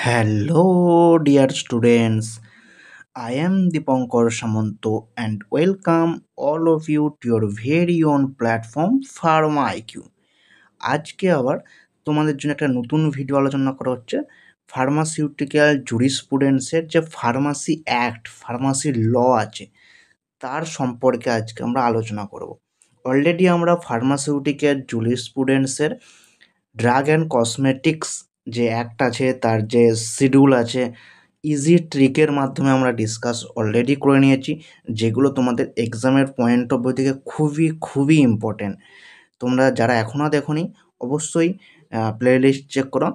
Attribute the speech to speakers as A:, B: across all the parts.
A: Hello, dear students. I am Dipankar Samanto and welcome all of you to your very own platform Pharma IQ. আজকে আবার তোমাদের জন্য একটা নতুন video আলোচনা করা হচ্ছে ফার্মাসিউটিক্যাল জুরিসপ্রুডেন্সের যে ফার্মাসি অ্যাক্ট ফার্মাসি ল আছে তার সম্পর্কে আজকে আমরা আলোচনা করব। অলরেডি আমরা ফার্মাসিউটিক্যাল জুরিসপ্রুডেন্সের ড্রাগ অ্যান্ড কসমেটিক্স যে অ্যাক্ট আছে তার যে শিডিউল আছে ইজি ট্রিকের মাধ্যমে আমরা ডিসকাস অলরেডি করে নিয়েছি, যেগুলো তোমাদের এক্সামের পয়েন্ট অফ ভিউ থেকে খুবই খুবই ইম্পর্টেন্ট। তোমরা যারা এখনও দেখোনি অবশ্যই প্লেলিস্ট চেক করো,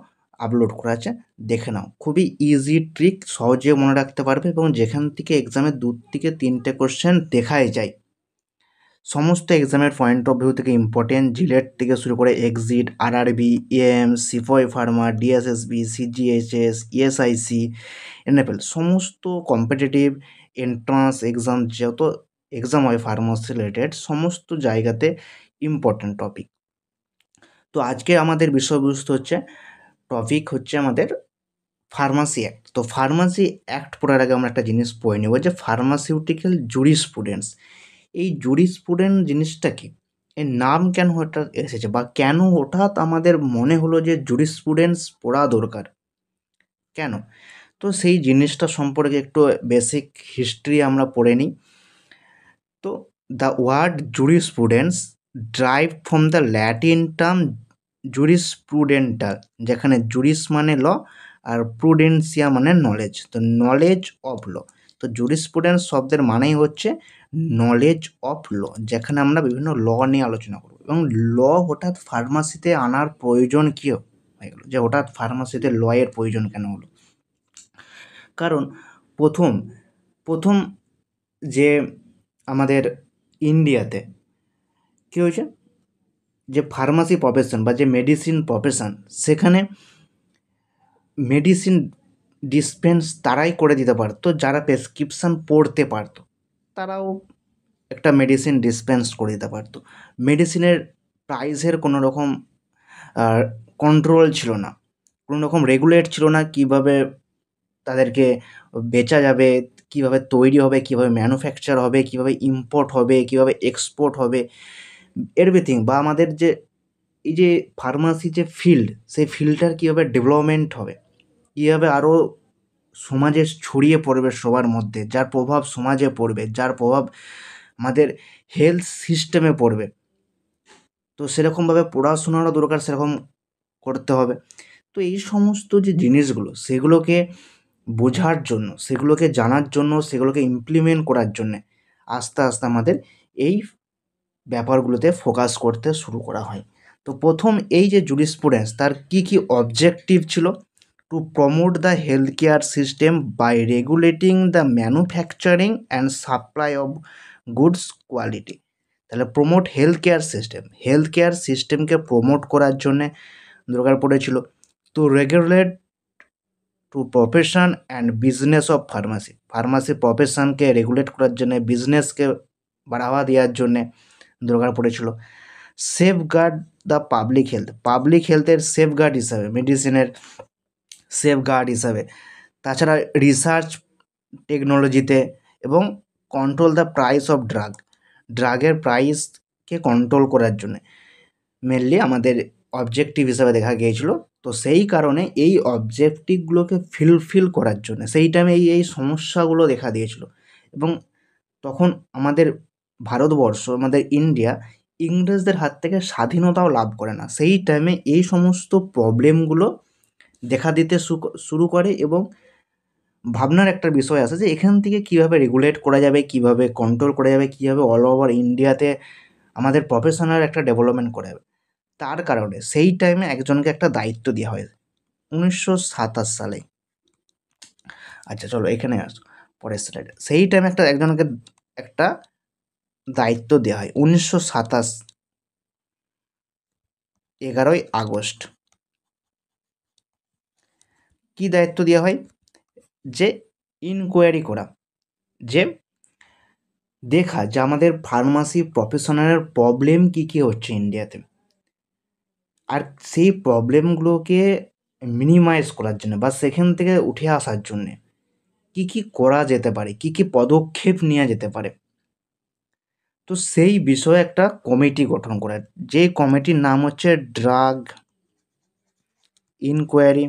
A: আপলোড করা আছে, দেখে নাও। খুবই ইজি ট্রিক, সহজে মনে রাখতে পারবে এবং যেখান থেকে এক্সামে 2 থেকে 3টে কোশ্চেন দেখাই যায়। সমস্ত এক্সামের পয়েন্ট অফ ভিউ থেকে ইম্পর্টেন্ট, জিলেট থেকে শুরু করে এক্সিট, আরআরবি, এএম, সিফয় pharma, DSSB, CGHS, ESIC, NFL, সমস্ত কম্পিটিটিভ এন্ট্রান্স এক্সাম, যত এক্সাম হয় ফার্মাসি রিলেটেড সমস্ত জায়গাতে ইম্পর্টেন্ট টপিক। তো আজকে আমাদের বিষয়বস্তু হচ্ছে আমাদের ফার্মাসি অ্যাক্ট। তো ফার্মাসি অ্যাক্ট পড়ার আগে আমরা একটা জিনিস পড়ে নেব যে ফার্মাসিউটিক্যাল জুরিসপ্রুডেন্স। এই জুরিসপ্রুডেন্স জিনিসটা কি, এর নাম কেন হঠাৎ এসেছে বা কেন হঠাৎ আমাদের মনে হলো যে জুরিসপ্রুডেন্স পড়া দরকার, কেন? তো সেই জিনিসটা সম্পর্কে একটু বেসিক হিস্ট্রি আমরা পড়ে নিই। তো the word jurisprudence drive from the Latin term jurisprudential, যেখানে জুরিস মানে ল আর প্রুডেন্সিয়া মানে নলেজ, তো নলেজ অফ ল। তো জুরিসপ্রুডেন্স শব্দের মানেই হচ্ছে নলেজ অফ ল, যেখানে আমরা বিভিন্ন ল নিয়ে আলোচনা করব। এবং ল হঠাৎ ফার্মাসিতে আনার প্রয়োজন কী হয়ে গেল, যে হঠাৎ ফার্মাসিতে ল এর প্রয়োজন কেন হলো? কারণ প্রথম প্রথম যে আমাদের ইন্ডিয়াতে কী হয়েছে, যে ফার্মাসি প্রফেশন বা যে মেডিসিন প্রফেশন, সেখানে মেডিসিন ডিসপেন্স তারাই করে দিতে পারতো যারা প্রেসক্রিপশান পড়তে পারতো, তারাও একটা মেডিসিন ডিসপেন্স করে দিতে পারতো। মেডিসিনের প্রাইসের কোনো রকম কন্ট্রোল ছিল না, কোনো রকম রেগুলেট ছিল না, কীভাবে তাদেরকে বেচা যাবে, কীভাবে তৈরি হবে, কীভাবে ম্যানুফ্যাকচার হবে, কীভাবে ইম্পোর্ট হবে, কীভাবে এক্সপোর্ট হবে, এভরিথিং। বা আমাদের যে এই যে ফার্মাসি যে ফিল্ড, সেই ফিল্ডটার কীভাবে ডেভেলপমেন্ট হবে, কীভাবে আরও সমাজে ছড়িয়ে পড়বে সবার মধ্যে, যার প্রভাব সমাজে পড়বে, যার প্রভাব আমাদের হেলথ সিস্টেমে পড়বে। তো সেরকমভাবে পড়াশোনারও দরকার, সেরকম করতে হবে। তো এই সমস্ত যে জিনিসগুলো, সেগুলোকে বোঝার জন্য, সেগুলোকে জানার জন্য, সেগুলোকে ইমপ্লিমেন্ট করার জন্যে আস্তে আস্তে আমাদের এই ব্যাপারগুলোতে ফোকাস করতে শুরু করা হয়। তো প্রথম এই যে জুরিসপ্রুডেন্স, তার কী কী অবজেক্টিভ ছিল? To promote the health care system by regulating the manufacturing and supply of goods quality. তাহলে প্রমোট হেলথ কেয়ার সিস্টেমকে প্রমোট করার জন্যে দরকার পড়েছিল। To regulate to profession and business of pharmacy প্রফেশনকে রেগুলেট করার জন্যে, বিজনেসকে বাড়াবা দেওয়ার জন্যে দরকার পড়েছিল। সেফগার্ড দ্য পাবলিক হেলথের সেফগার্ড হিসাবে, মেডিসিনের সেফগার্ড হিসাবে, তাছাড়া রিসার্চ টেকনোলজিতে, এবং কন্ট্রোল দ্য প্রাইস অফ ড্রাগের প্রাইসকে কন্ট্রোল করার জন্যে মেনলি আমাদের অবজেক্টিভ হিসাবে দেখা গিয়েছিল। তো সেই কারণে এই অবজেক্টিভগুলোকে ফিল করার জন্য সেই টাইমে এই সমস্যাগুলো দেখা দিয়েছিল। এবং তখন আমাদের ভারতবর্ষ, আমাদের ইন্ডিয়া ইংরেজদের হাত থেকে স্বাধীনতাও লাভ করে না। সেই টাইমে এই সমস্ত প্রবলেমগুলো দেখা দিতে শুরু করে এবং ভাবনার একটা বিষয় আসে যে এখান থেকে কীভাবে রেগুলেট করা যাবে, কীভাবে কন্ট্রোল করা যাবে, কীভাবে অল ওভার ইন্ডিয়াতে আমাদের প্রফেশনাল একটা ডেভেলপমেন্ট করা যাবে। তার কারণে সেই টাইমে একজনকে একটা দায়িত্ব দেওয়া হয় 1927 সালে। আচ্ছা চলো এখানে আসো পরের স্লাইডে। সেই টাইমে একজনকে একটা দায়িত্ব দেওয়া হয় 1927, 11ই আগস্ট। কি দায়িত্ব দেওয়া হয়? যে ইনকোয়ারি করা, যে দেখা যে আমাদের ফার্মাসি প্রফেশনালের প্রবলেম কী কী হচ্ছে ইন্ডিয়াতে, আর সেই প্রবলেমগুলোকে মিনিমাইজ করার জন্য বা সেখান থেকে উঠে আসার জন্যে কী কী করা যেতে পারে, কী কী পদক্ষেপ নেওয়া যেতে পারে, তো সেই বিষয়ে একটা কমিটি গঠন করা। যে কমিটির নাম হচ্ছে drug inquiry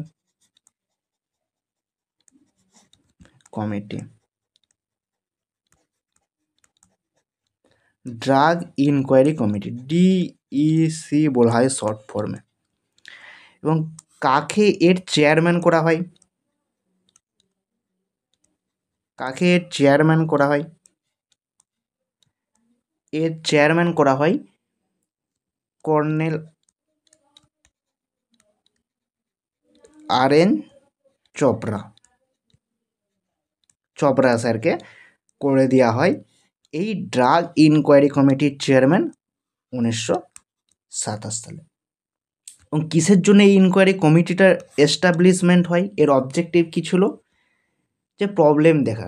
A: committee, drug inquiry committee, DEC বলা হয় শর্ট ফর্মে। এবং কাকে এর চেয়ারম্যান করা হয়, কাকে এর চেয়ারম্যান করা হয়? এর চেয়ারম্যান করা হয় কর্নেল আর.এন. চোপড়া, চোপড়া স্যারকে করে দেওয়া হয় এই ড্রাগ ইনকোয়ারি কমিটির চেয়ারম্যান 1927 সালে। এবং কিসের জন্য এই ইনকোয়ারি কমিটিটার এস্টাবলিশমেন্ট হয়, এর অবজেক্টিভ কী ছিল? যে প্রবলেম দেখা,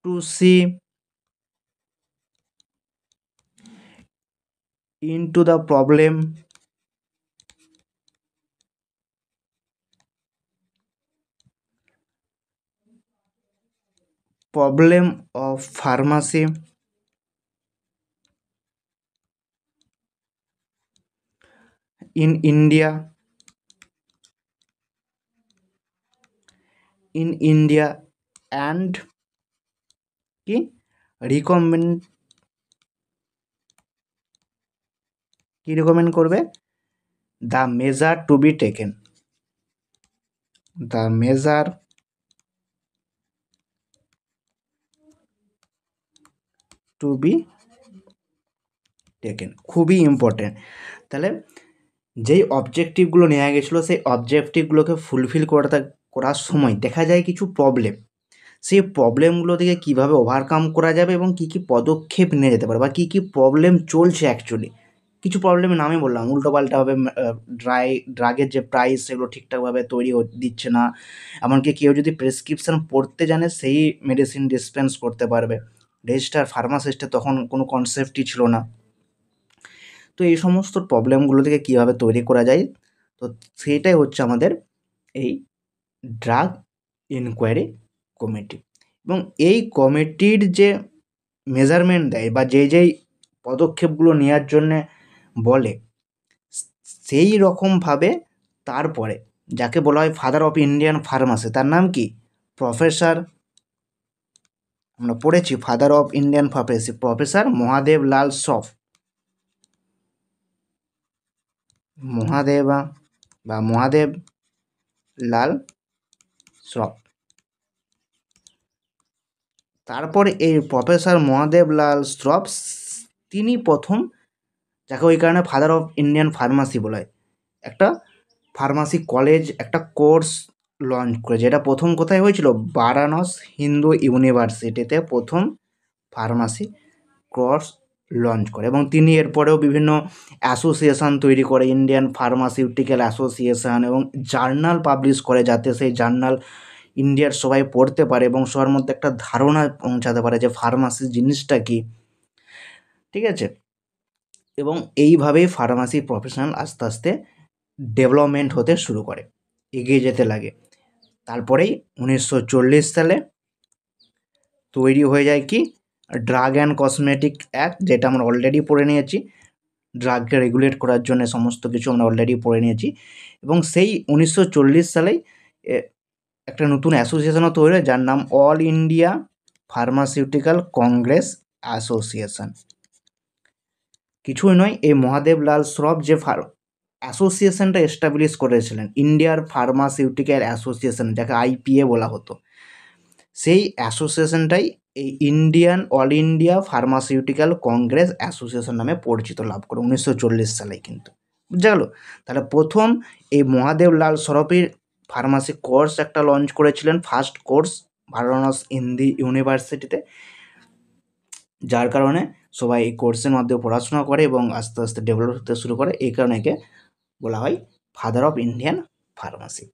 A: to see into the problem of pharmacy in India, and কি রিকমেন্ড করবে? The measure to be taken, the measure to be taken, খুবই ইম্পর্টেন্ট। তাহলে যেই অবজেক্টিভগুলো নেওয়া গেছিলো সেই অবজেক্টিভগুলোকে ফুলফিল করার সময় দেখা যায় কিছু প্রবলেম, সেই প্রবলেমগুলো থেকে কীভাবে ওভারকাম করা যাবে এবং কী কী পদক্ষেপ নিয়ে যেতে পারে বা কী কী প্রবলেম চলছে অ্যাকচুয়ালি। কিছু প্রবলেমের নামই বললাম, উল্টোপাল্টাভাবে ড্রাগের যে প্রাইস সেগুলো ঠিকঠাকভাবে তৈরি দিচ্ছে না, এমনকি কেউ যদি প্রেসক্রিপশান পড়তে জানে সেই মেডিসিন ডিসপেন্স করতে পারবে, রেজিস্টার ফার্মাসিস্টের তখন কোনো কনসেপ্টই ছিল না। তো এই সমস্ত প্রবলেমগুলো থেকে কীভাবে তৈরি করা যায়, তো সেইটাই হচ্ছে আমাদের এই ড্রাগ ইনকোয়ারি কমিটি। এবং এই কমিটির যে মেজারমেন্ট দেয় বা যেই পদক্ষেপগুলো নেওয়ার জন্যে বলে, সেই রকমভাবে তারপরে যাকে বলা হয় ফাদার অফ ইন্ডিয়ান ফার্মাসি, তার নাম কি? প্রফেসর, আমরা পড়েছি father of Indian pharmacy, professor Mahadev Lal Shroff, Mahadev Lal Shroff. তারপরে এই প্রফেসর মহাদেব লাল শ্রফ তিনি প্রথম, যাকে ওই কারণে ফাদার অফ ইন্ডিয়ান ফার্মাসি বলা হয়, একটা ফার্মাসি কলেজ, একটা কোর্স লঞ্চ করে, যেটা প্রথম কোথায় হয়েছিল? বারাণস হিন্দু ইউনিভার্সিটিতে প্রথম ফার্মাসি কোর্স লঞ্চ করে। এবং তিনি এরপরেও বিভিন্ন অ্যাসোসিয়েশন তৈরি করে, ইন্ডিয়ান ফার্মাসিউটিক্যাল অ্যাসোসিয়েশন, এবং জার্নাল পাবলিশ করে, যাতে সেই জার্নাল ইন্ডিয়ার সবাই পড়তে পারে এবং সবার মধ্যে একটা ধারণা পৌঁছাতে পারে যে ফার্মাসি জিনিসটা কী, ঠিক আছে। এবং এইভাবেই ফার্মাসি প্রফেশনাল আস্তে আস্তে ডেভেলপমেন্ট হতে শুরু করে, এগিয়ে যেতে লাগে। তারপরেই 1940 সালে তৈরি হয়ে যায় কি? ড্রাগ অ্যান্ড কসমেটিক অ্যাক্ট, যেটা আমরা অলরেডি পড়ে নিয়েছি, ড্রাগকে রেগুলেট করার জন্য সমস্ত কিছু আমরা অলরেডি পড়ে নিয়েছি। এবং সেই 1940 সালেই একটা নতুন অ্যাসোসিয়েশনও তৈরি হয়, যার নাম all India pharmaceutical Congress association. কিছুই নয়, এই মহাদেব লাল শ্রফ যে অ্যাসোসিয়েশনটা এস্টাবলিশ করেছিলেন, ইন্ডিয়ার ফার্মাসিউটিক্যাল অ্যাসোসিয়েশন, যাকে আইপিএ বলা হতো, সেই অ্যাসোসিয়েশনটাই এই all India pharmaceutical Congress association নামে পরিচিত লাভ করে 1940 সালে। কিন্তু বুঝা গেল? তাহলে প্রথম এই মহাদেব লাল শ্রফের ফার্মাসি কোর্স একটা লঞ্চ করেছিলেন, ফার্স্ট কোর্স বারাণস হিন্দু ইউনিভার্সিটিতে, যার কারণে সবাই এই কোর্সের মাধ্যমে পড়াশোনা করে এবং আস্তে আস্তে ডেভেলপ হতে শুরু করে। এই কারণে একে বলা হয় ফাদার অফ ইন্ডিয়ান ফার্মাসি,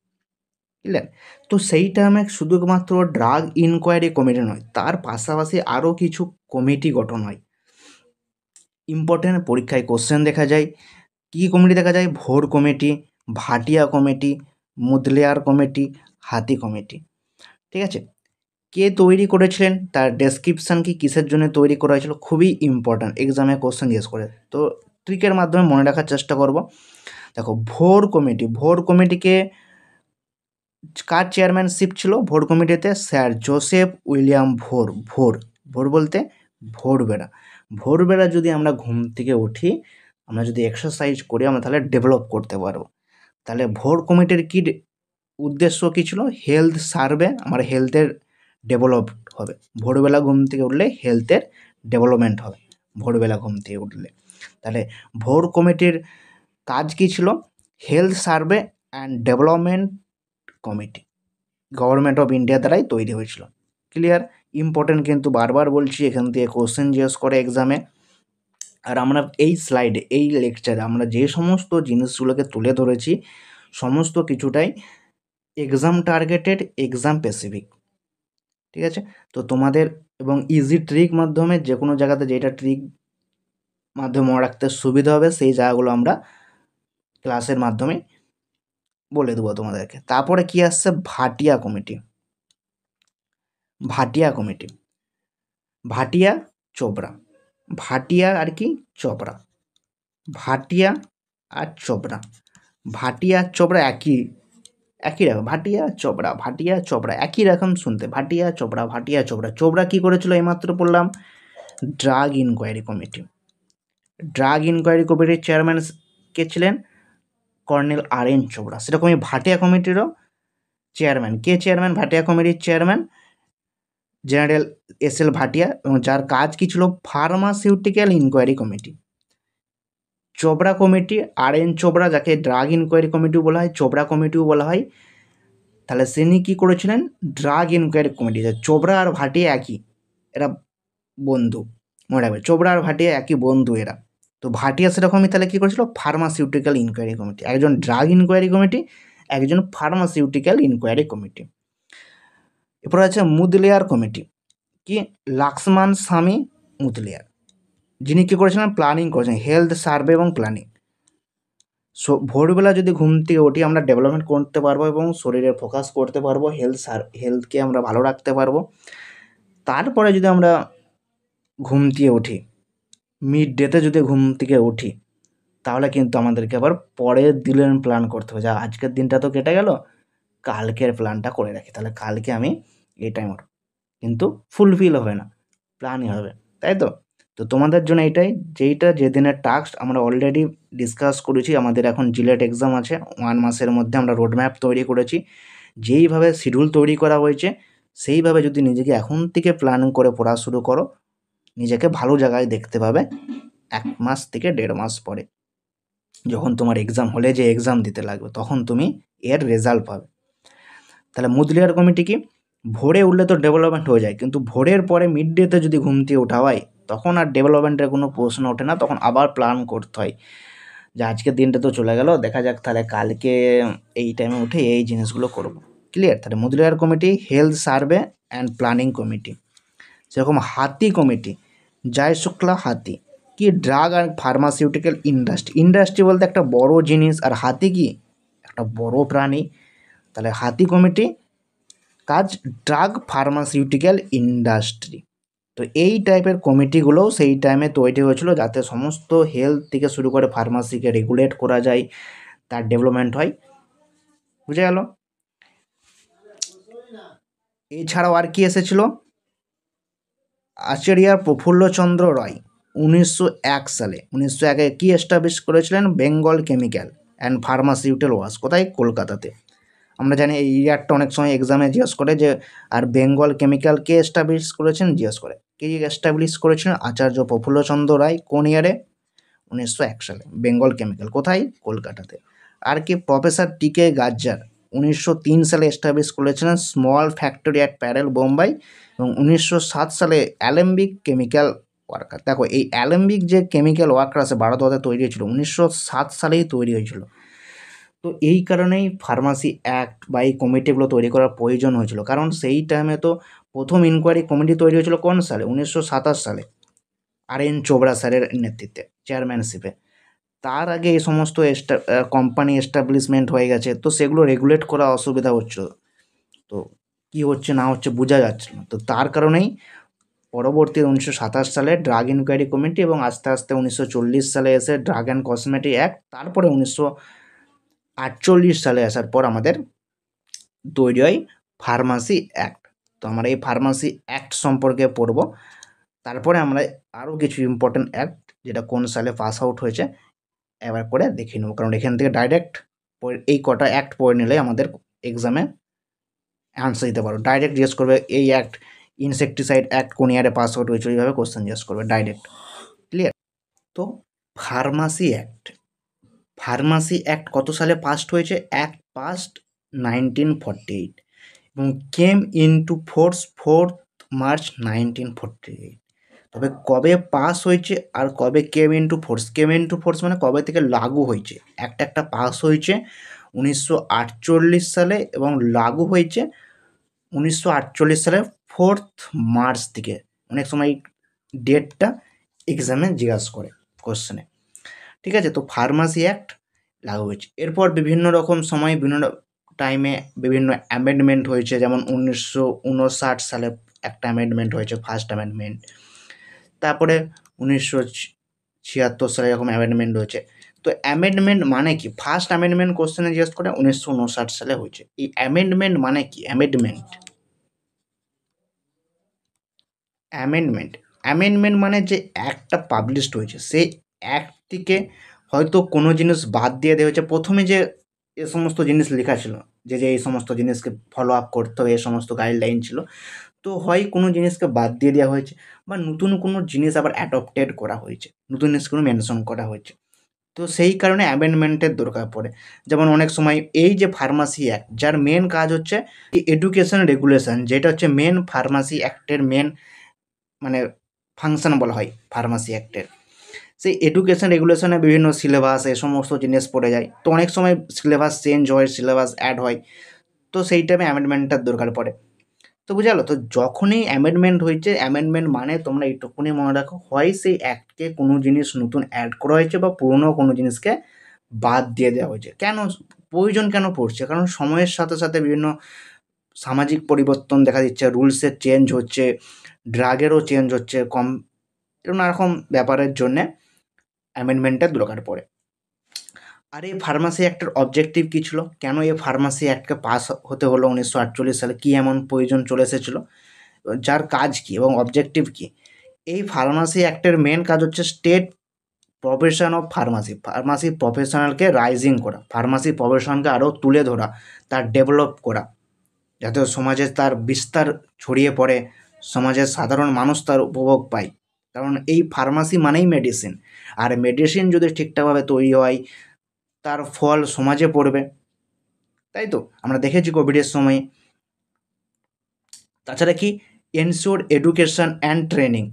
A: বুঝলেন? তো সেই টাইমে শুধুমাত্র ড্রাগ ইনকোয়ারি কমিটি নয়, তার পাশাপাশি আরও কিছু কমিটি গঠন হয়। ইম্পর্টেন্ট পরীক্ষায় কোশ্চেন দেখা যায়, কী কমিটি দেখা যায়? ভোর কমিটি, ভাটিয়া কমিটি, মুদলিয়ার কমিটি, হাতি কমিটি। ঠিক আছে, কে তৈরি করেছিলেন, তার ডেসক্রিপশান কি, কিসের জন্য তৈরি করা হয়েছিল, খুবই ইম্পর্ট্যান্ট, এক্সামে কোশ্চেন জিজ্ঞেস করে, তো ট্রিকের মাধ্যমে মনে রাখার চেষ্টা করব। দেখো, ভোর কমিটি, ভোর কমিটিকে কার চেয়ারম্যানশিপ ছিল ভোর কমিটিতে? স্যার জোসেফ উইলিয়াম ভোর। ভোর, ভোর বলতে ভোরবেলা। ভোরবেলা যদি আমরা ঘুম থেকে উঠি, আমরা যদি এক্সারসাইজ করি, আমরা তাহলে ডেভেলপ করতে পারবো। তাহলে ভোর কমিটির কি উদ্দেশ্য কী ছিল? হেলথ সার্ভে, আমার হেলথের ডেভেলপ হবে। ভোরবেলা ঘুম থেকে উঠলে হেলথের ডেভেলপমেন্ট হবে, ভোরবেলা ঘুম থেকে উঠলে। তাহলে ভোর কমিটির কাজ কী ছিল? Health survey and development committee, government of India দ্বারাই তৈরি হয়েছিল। ক্লিয়ার? ইম্পর্টেন্ট কিন্তু, বারবার বলছি, এখান থেকে কোশ্চেন জিজ্ঞেস করে এক্সামে। আর আমরা এই স্লাইডে, এই লেকচারে আমরা যে সমস্ত জিনিসগুলোকে তুলে ধরেছি, সমস্ত কিছুটাই এক্সাম টার্গেটেড, এক্সাম স্পেসিফিক। ঠিক আছে, তো তোমাদের এবং ইজি ট্রিক মাধ্যমে যে কোনো জায়গাতে যেটা ট্রিক মাধ্যমে মনে রাখতে সুবিধা হবে, সেই জায়গাগুলো আমরা ক্লাসের মাধ্যমে বলে দেবো তোমাদেরকে। তারপরে কি আসছে? ভাটিয়া কমিটি। ভাটিয়া কমিটি, ভাটিয়া চোপড়া, ভাটিয়া আর কি চোপড়া, ভাটিয়া আর চোপড়া, ভাটিয়া চোপড়া একই একই রকম, ভাটিয়া চোপড়া, ভাটিয়া চোপড়া একই রকম শুনতে, ভাটিয়া চোপড়া, ভাটিয়া চোপড়া। চোপড়া কী করেছিল এইমাত্র পড়লাম? Drug inquiry committee. Drug inquiry কমিটির চেয়ারম্যান কে ছিলেন? Colonel R N. চোপড়া। সেরকমই ভাটিয়া কমিটিরও চেয়ারম্যান কে? চেয়ারম্যান ভাটিয়া কমিটির চেয়ারম্যান জেনারেল এস.এল. ভাটিয়া, এবং যার কাজ কী ছিল? Pharmaceutical inquiry committee. Chopra committee, R N. Chopra, যাকে ড্রাগ ইনকোয়ারি কমিটিও বলা হয়, চোপড়া কমিটিও বলা হয়, তাহলে তিনি কী করেছিলেন? Drug inquiry committee. চোপড়া আর ভাটিয়া একই, এরা বন্ধু, মনে রাখবে, চোপড়া আর ভাটিয়া একই বন্ধু এরা। তো ভাটিয়া সেরকমই তাহলে কী করেছিল? Pharmaceutical inquiry committee. একজন ড্রাগ ইনকোয়ারি কমিটি, একজন ফার্মাসিউটিক্যাল ইনকোয়ারি কমিটি। এরপর আছে মুদলিয়ার কমিটি। কি? লক্ষ্মণ স্বামী মুদলিয়ার, যিনি কী করেছিলেন? প্ল্যানিং করেছেন, হেলথ সার্ভে এবং প্ল্যানিং। ভোরবেলা যদি ঘুম থেকে উঠি, আমরা ডেভেলপমেন্ট করতে পারবো এবং শরীরের ফোকাস করতে পারবো, হেলথকে আমরা ভালো রাখতে পারবো। তারপরে যদি আমরা ঘুম থেকে উঠি, মিড ডেতে যদি ঘুম থেকে উঠি, তাহলে কিন্তু আমাদেরকে আবার পরের দিনের প্ল্যান করতে হবে। যা আজকের দিনটা তো কেটে গেল, কালকের প্ল্যানটা করে রাখি, তাহলে কালকে আমি এই টাইম উঠব, কিন্তু ফুলফিল হবে না, প্ল্যানই হবে, তাই তো? তো তোমাদের জন্য এটাই, যেইটা যেদিনের টাস্ক আমরা অলরেডি ডিসকাস করেছি। আমাদের এখন জিলেট এক্সাম আছে 1 মাসের মধ্যে, আমরা রোডম্যাপ তৈরি করেছি। যেইভাবে শিডিউল তৈরি করা হয়েছে, সেইভাবে যদি নিজেকে এখন থেকে প্ল্যানিং করে পড়া শুরু করো, নিজেকে ভালো জায়গায় দেখতে পাবে 1 মাস থেকে 1.5 মাস পরে, যখন তোমার এক্সাম হলে যে এক্সাম দিতে লাগবে, তখন তুমি এর রেজাল্ট পাবে। তাহলে মুদলিয়ার কমিটি কি? ভোরে উঠলে তো ডেভেলপমেন্ট হয়ে যায়, কিন্তু ভোরের পরে মিড ডেতে যদি ঘুম থেকে ওঠা হয়, তখন আর ডেভেলপমেন্টের কোনো প্রশ্ন ওঠে না, তখন আবার প্ল্যান করতে হয় যে আজকের দিনটা তো চলে গেল, দেখা যাক তাহলে কালকে এই টাইমে উঠে এই জিনিসগুলো করব। ক্লিয়ার? তাহলে Mudaliar committee, health survey and planning committee. সেরকম হাতি কমিটি, জয় শুক্লা হাতি, কি? ড্রাগ আর ফার্মাসিউটিক্যাল ইন্ডাস্ট্রি। ইন্ডাস্ট্রি বলতে একটা বড় জিনিস, আর হাতি কি? একটা বড় প্রাণী। তাহলে হাতি কমিটি কাজ ড্রাগ ফার্মাসিউটিক্যাল ইন্ডাস্ট্রি। তো এই টাইপের কমিটিগুলোও সেই টাইমে তৈরি হয়েছিল, যাতে সমস্ত হেলথ থেকে শুরু করে ফার্মাসিকে রেগুলেট করা যায়, তার ডেভেলপমেন্ট হয়। বুঝে গেল? এছাড়াও আর কি এসেছিল? আচার্য প্রফুল্লচন্দ্র রায় 1901 সালে, 1901-এ কী এস্টাবলিশ করেছিলেন? Bengal chemical and pharmaceutical works. কোথায়? কলকাতাতে। আমরা জানি এই ইয়ারটা অনেক সময় এক্সামে জিজ্ঞেস করে যে, আর বেঙ্গল কেমিক্যাল কে এস্টাবলিশ করেছেন জিজ্ঞেস করে। কে এস্টাবলিশ করেছিলেন? আচার্য প্রফুল্লচন্দ্র রায়। কোন ইয়ারে? 1901 সালে। বেঙ্গল কেমিক্যাল কোথায়? কলকাতাতে। আর কি? Professor T K. গাজ্জার 1903 সালে এস্টাবলিশ করেছিলেন স্মল ফ্যাক্টরি অ্যাট প্যারেল, বোম্বাই, এবং 1907 সালে অ্যালেম্বিক কেমিক্যাল ওয়ার্কার। দেখো, এই অ্যালেম্বিক যে কেমিক্যাল ওয়ার্কার আছে ভারতবর্ষে তৈরি হয়েছিল 1907 সালেই তৈরি হয়েছিল। তো এই কারণেই ফার্মাসি অ্যাক্ট বা এই কমিটিগুলো তৈরি করার প্রয়োজন হয়েছিল, কারণ সেই টাইমে তো প্রথম ইনকোয়ারি কমিটি তৈরি হয়েছিল কোন সালে? 1927 সালে, আর.এন. চোপড়া স্যারের নেতৃত্বে, চেয়ারম্যানশিপে। তার আগে এই সমস্ত কোম্পানি এস্টাবলিশমেন্ট হয়ে গেছে, তো সেগুলো রেগুলেট করা অসুবিধা হচ্ছিল। তো কি হচ্ছে না হচ্ছে বোঝা যাচ্ছে না, তো তার কারণেই পরবর্তী 1927 সালে ড্রাগ ইনকোয়ারি কমিটি এবং আস্তে আস্তে 1940 সালে এসে ড্রাগ অ্যান্ড কসমেটিক অ্যাক্ট, তারপরে 1948 সালে আসার পর আমাদের তৈরি হয় ফার্মাসি অ্যাক্ট। তো আমরা এই ফার্মাসি অ্যাক্ট সম্পর্কে পড়ব, তারপরে আমরা আরও কিছু ইম্পর্টেন্ট অ্যাক্ট যেটা কোন সালে পাস আউট হয়েছে এবার করে দেখে নেব, কারণ এখান থেকে ডাইরেক্ট এই কটা অ্যাক্ট পড়ে নিলে আমাদের এক্সামে অ্যান্সার দিতে পারো। ডাইরেক্ট জিজ্ঞেস করবে এই অ্যাক্ট, ইনসেকটিসাইড অ্যাক্ট কোন ইয়ারে পাস আউট হয়েছে, এইভাবে কোশ্চেন জিজ্ঞেস করবে ডাইরেক্ট। ক্লিয়ার? তো ফার্মাসি অ্যাক্ট, ফার্মাসি অ্যাক্ট কত সালে পাস্ট হয়েছে? অ্যাক্ট পাস্ট 1948 এবং came into force 4th March 1948। তবে কবে পাস হয়েছে আর কবে came into force, came into force মানে কবে থেকে লাগু হয়েছে, একটা পাস হয়েছে 1948 সালে এবং লাগু হয়েছে 1948 সালের 4th মার্চ থেকে। অনেক সময় ডেটটা এক্সামে জিজ্ঞাসা করে কোশ্চেনে। ঠিক আছে, তো ফার্মাসি অ্যাক্ট লাগু হয়েছে। এরপর বিভিন্ন রকম সময় বিভিন্ন টাইমে বিভিন্ন অ্যামেন্ডমেন্ট হয়েছে, যেমন 1959 সালে একটা অ্যামেন্ডমেন্ট হয়েছে, ফার্স্ট অ্যামেন্ডমেন্ট। তারপরে 1976 সালে এরকম অ্যামেন্ডমেন্ট হয়েছে। তো অ্যামেন্ডমেন্ট মানে কি? ফার্স্ট অ্যামেন্ডমেন্ট কোশ্চেনে জিজ্ঞেস করে 1959 সালে হয়েছে। এই অ্যামেন্ডমেন্ট মানে কি? অ্যামেন্ডমেন্ট মানে যে অ্যাক্টটা পাবলিশড হয়েছে সেই অ্যাক্টটিকে হয়তো কোনো জিনিস বাদ দিয়ে দেওয়া হয়েছে। প্রথমে যে এ সমস্ত জিনিস লেখা ছিল, যে এই সমস্ত জিনিসকে ফলো আপ করতে হবে, এ সমস্ত গাইডলাইন ছিল, তো হয় কোনো জিনিসকে বাদ দিয়ে দেওয়া হয়েছে বা নতুন কোনো জিনিস আবার অ্যাডপ্টেড করা হয়েছে, নতুন জিনিস কোনো মেনশন করা হয়েছে। তো সেই কারণে অ্যামেন্ডমেন্টের দরকার পড়ে। যেমন অনেক সময় এই যে ফার্মাসি অ্যাক্ট, যার মেন কাজ হচ্ছে এডুকেশন রেগুলেশন, যেটা হচ্ছে মেন ফার্মাসি অ্যাক্টের মেন মানে ফাংশন বলা হয় ফার্মাসি অ্যাক্টের। সেই এডুকেশন রেগুলেশনে বিভিন্ন সিলেবাস এ সমস্ত জিনিস পড়ে যায়, তো অনেক সময় সিলেবাস চেঞ্জ হয়, সিলেবাস অ্যাড হয়, তো সেই টাইমে অ্যামেন্ডমেন্টটার দরকার পড়ে। তো বুঝা গেলো? তো যখনই অ্যামেন্ডমেন্ট হয়েছে, অ্যামেন্ডমেন্ট মানে তোমরা এইটুকুনি মনে রাখো, হয় সেই অ্যাক্টকে কোনো জিনিস নতুন অ্যাড করা হয়েছে বা পুরনো কোনো জিনিসকে বাদ দিয়ে দেওয়া হয়েছে। কেন প্রয়োজন কেন পড়ছে? কারণ সময়ের সাথে সাথে বিভিন্ন সামাজিক পরিবর্তন দেখা দিচ্ছে, রুলসের চেঞ্জ হচ্ছে, ড্রাগেরও চেঞ্জ হচ্ছে, নানারকম ব্যাপারের জন্যে অ্যামেন্ডমেন্টের দরকার পড়ে। আর এই ফার্মাসি অ্যাক্টের অবজেক্টিভ কী ছিল? কেন এই ফার্মাসি অ্যাক্টকে পাস হতে হলো 1948 সালে? কী এমন প্রয়োজন চলে এসেছিলো যার কাজ কী এবং অবজেক্টিভ কী? এই ফার্মাসি অ্যাক্টের মেন কাজ হচ্ছে স্টেট প্রফেশন অফ ফার্মাসি প্রফেশনালকে রাইজিং করা, ফার্মাসি প্রফেশনকে আরও তুলে ধরা, তার ডেভেলপ করা, যাতে সমাজে তার বিস্তার ছড়িয়ে পড়ে, সমাজের সাধারণ মানুষ তার উপভোগ পায়। কারণ এই ফার্মাসি মানেই মেডিসিন, আর মেডিসিন যদি ঠিকঠাকভাবে তৈরি হয় তার ফল সমাজে পড়বে, তাই তো আমরা দেখেছি কোভিডের সময়। তাছাড়া কি? Ensure education and training,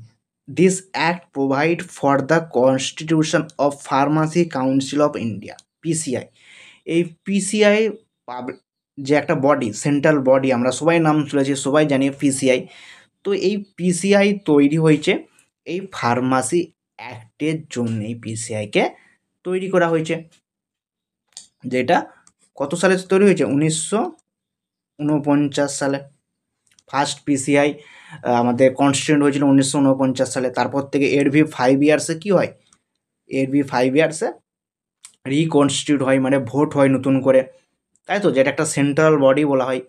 A: this act provide for the constitution of pharmacy council of India, PCI. এই পিসিআই যে একটা বডি, সেন্ট্রাল বডি, আমরা সবাই নাম শুনেছি, সবাই জানি পিসিআই। তো এই পিসিআই তৈরি হয়েছে এই ফার্মাসি অ্যাক্টের জন্য, এই পিসিআইকে তৈরি করা হয়েছে, যেটা কত সালে তৈরি হয়েছে? 1949 সালে ফার্স্ট পিসিআই আমাদের কনস্টিটিউট হয়েছিল 1949 সালে। তারপর থেকে এভরি 5 ইয়ার্সে কী হয়? এভরি 5 ইয়ার্সে রিকনস্টিটিউট হয়, মানে ভোট হয় নতুন করে, তাই তো, যেটা একটা সেন্ট্রাল বডি বলা হয়।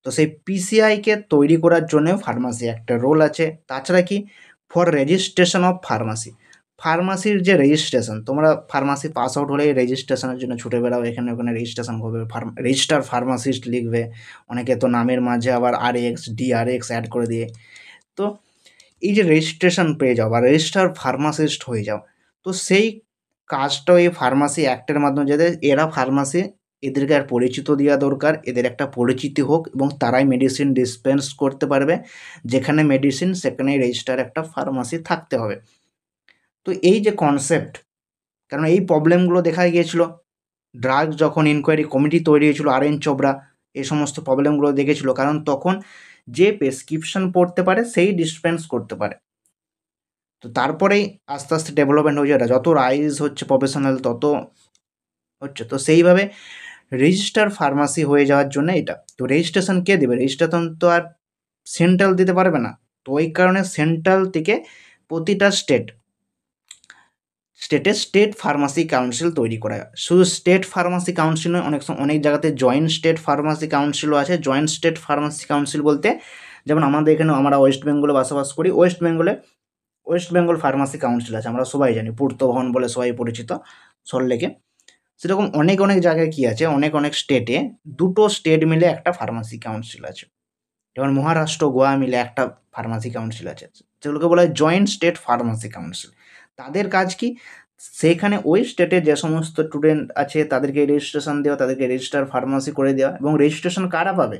A: তো সেই পিসিআইকে তৈরি করার জন্য ফার্মাসি একটা রোল আছে। তাছাড়া কি? ফর রেজিস্ট্রেশন অফ ফার্মাসির যে রেজিস্ট্রেশন, তোমরা ফার্মাসি পাস আউট হলে রেজিস্ট্রেশনের জন্য ছুটে বেড়াও, এখানে ওখানে রেজিস্ট্রেশন করবে, রেজিস্টার ফার্মাসিস্ট লিখবে, অনেকে তো নামের মাঝে আবার RX DRX অ্যাড করে দিয়ে। তো এই যে রেজিস্ট্রেশন পেয়ে যাও বা রেজিস্টার ফার্মাসিস্ট হয়ে যাও, তো সেই কাজটাও এই ফার্মাসি অ্যাক্টের মাধ্যমে, যাতে এরা ফার্মাসি, এদেরকে আর পরিচিত দেওয়া দরকার, এদের একটা পরিচিতি হোক এবং তারাই মেডিসিন ডিসপেন্স করতে পারবে। যেখানে মেডিসিন সেখানে রেজিস্টার একটা ফার্মাসি থাকতে হবে। তো এই যে কনসেপ্ট, কারণ এই প্রবলেমগুলো দেখা গিয়েছিল ড্রাগ যখন ইনকোয়ারি কমিটি তৈরি হয়েছিল, RN চোপড়া এই সমস্ত প্রবলেমগুলো দেখেছিল, কারণ তখন যে প্রেসক্রিপশন পড়তে পারে সেই ডিসপেন্স করতে পারে। তো তারপরেই আস্তে আস্তে ডেভেলপমেন্ট হয়েছে, এটা যত রাইজ হচ্ছে প্রফেশনাল তত হচ্ছে। তো সেইভাবে রেজিস্টার ফার্মাসি হয়ে যাওয়ার জন্য এটা, তো রেজিস্ট্রেশন কে দেবে? রেজিস্ট্রেশন তো আর সেন্ট্রাল দিতে পারবে না, তো ওই কারণে সেন্ট্রাল থেকে প্রতিটা স্টেটে স্টেট ফার্মাসি কাউন্সিল তৈরি করা হয়। শুধু স্টেট ফার্মাসি কাউন্সিল নয়, অনেক জায়গাতে জয়েন্ট স্টেট ফার্মাসি কাউন্সিলও আছে। জয়েন্ট স্টেট ফার্মাসি কাউন্সিল বলতে যেমন আমাদের এখানে, আমরা ওয়েস্ট বেঙ্গলে বসবাস করি, ওয়েস্ট বেঙ্গল ফার্মাসি কাউন্সিল আছে, আমরা সবাই জানি, পূর্তভবন বলে সবাই পরিচিত সল্টলেকে। সেরকম অনেক জায়গায় কি আছে, অনেক স্টেটে দুটো স্টেট মিলে একটা ফার্মাসি কাউন্সিল আছে। যেমন মহারাষ্ট্র, গোয়া মিলে একটা ফার্মাসি কাউন্সিল আছে, যেগুলোকে বলা হয় জয়েন্ট স্টেট ফার্মাসি কাউন্সিল। তাদের কাজ কি? সেখানে ওই স্টেটে যে সমস্ত স্টুডেন্ট আছে তাদেরকে রেজিস্ট্রেশন দেওয়া, তাদেরকে রেজিস্টার ফার্মাসি করে দেওয়া। এবং রেজিস্ট্রেশন কারা পাবে?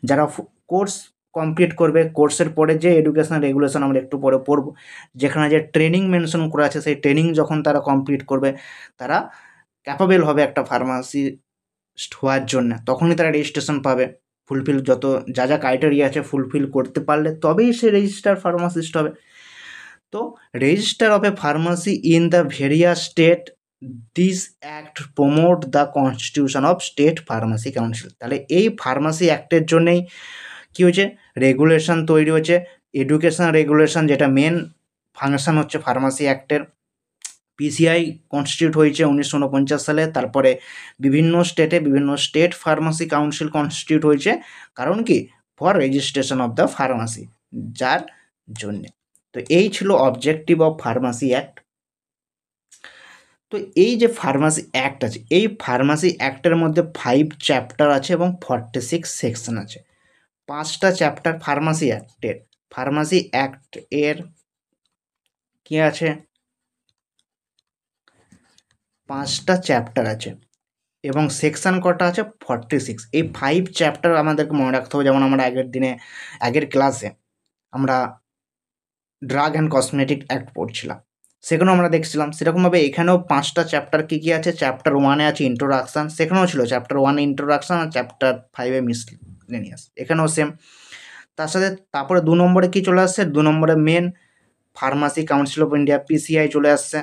A: যারা কোর্স কমপ্লিট করবে, কোর্সের পরে যে এডুকেশন রেগুলেশন আমরা একটু পরে পড়ব, যেখানে যে ট্রেনিং মেনশন করা আছে, সেই ট্রেনিং যখন তারা কমপ্লিট করবে, তারা ক্যাপাবেল হবে একটা ফার্মাসিস্ট হওয়ার জন্য, তখনই তারা রেজিস্ট্রেশন পাবে। ফুলফিল যত যা ক্রাইটেরিয়া আছে ফুলফিল করতে পারলে তবেই সে রেজিস্টার ফার্মাসিস্ট হবে। তো register of A pharmacy in the various state, this act promote the constitution of state pharmacy council. তাহলে এই ফার্মাসি অ্যাক্টের জন্যেই কী হয়েছে, রেগুলেশন তৈরি হয়েছে, এডুকেশন রেগুলেশন, যেটা মেন ফাংশন হচ্ছে ফার্মাসি অ্যাক্টের। পিসিআই কনস্টিটিউট হয়েছে 1949 সালে, তারপরে বিভিন্ন স্টেট ফার্মাসি কাউন্সিল কনস্টিটিউট হয়েছে, কারণ কি, for registration of the pharmacy, যার জন্যে। তো এই ছিল অবজেক্টিভ অফ ফার্মাসি অ্যাক্ট। তো এই যে ফার্মাসি অ্যাক্ট আছে, এই ফার্মাসি অ্যাক্টের মধ্যে 5 চ্যাপ্টার আছে এবং 46 সেকশন আছে। 5টা চ্যাপ্টার ফার্মাসি অ্যাক্ট এর কি আছে, 5টা চ্যাপ্টার আছে এবং সেকশন কটা আছে, 46। এই 5 চ্যাপ্টার আমাদেরকে মনে রাখতে হবে। যেমন আমরা আগের ক্লাসে আমরা ড্রাগ অ্যান্ড কসমেটিক অ্যাক্ট পড়ছিলাম, সেখানেও আমরা দেখছিলাম। সেরকমভাবে এখানেও 5টা চ্যাপ্টার কী কী আছে, চ্যাপ্টার 1-এ আছে ইন্ট্রোডাকশান, সেখানেও ছিল চ্যাপ্টার 1-এ ইন্ট্রোডাকশান, আর চ্যাপ্টার 5-এ মিসলেনিয়াস, এখানেও সেম। তার সাথে তারপরে 2 নম্বরে কী চলে আসছে, 2 নম্বরে main pharmacy council of India, PCI চলে আসছে।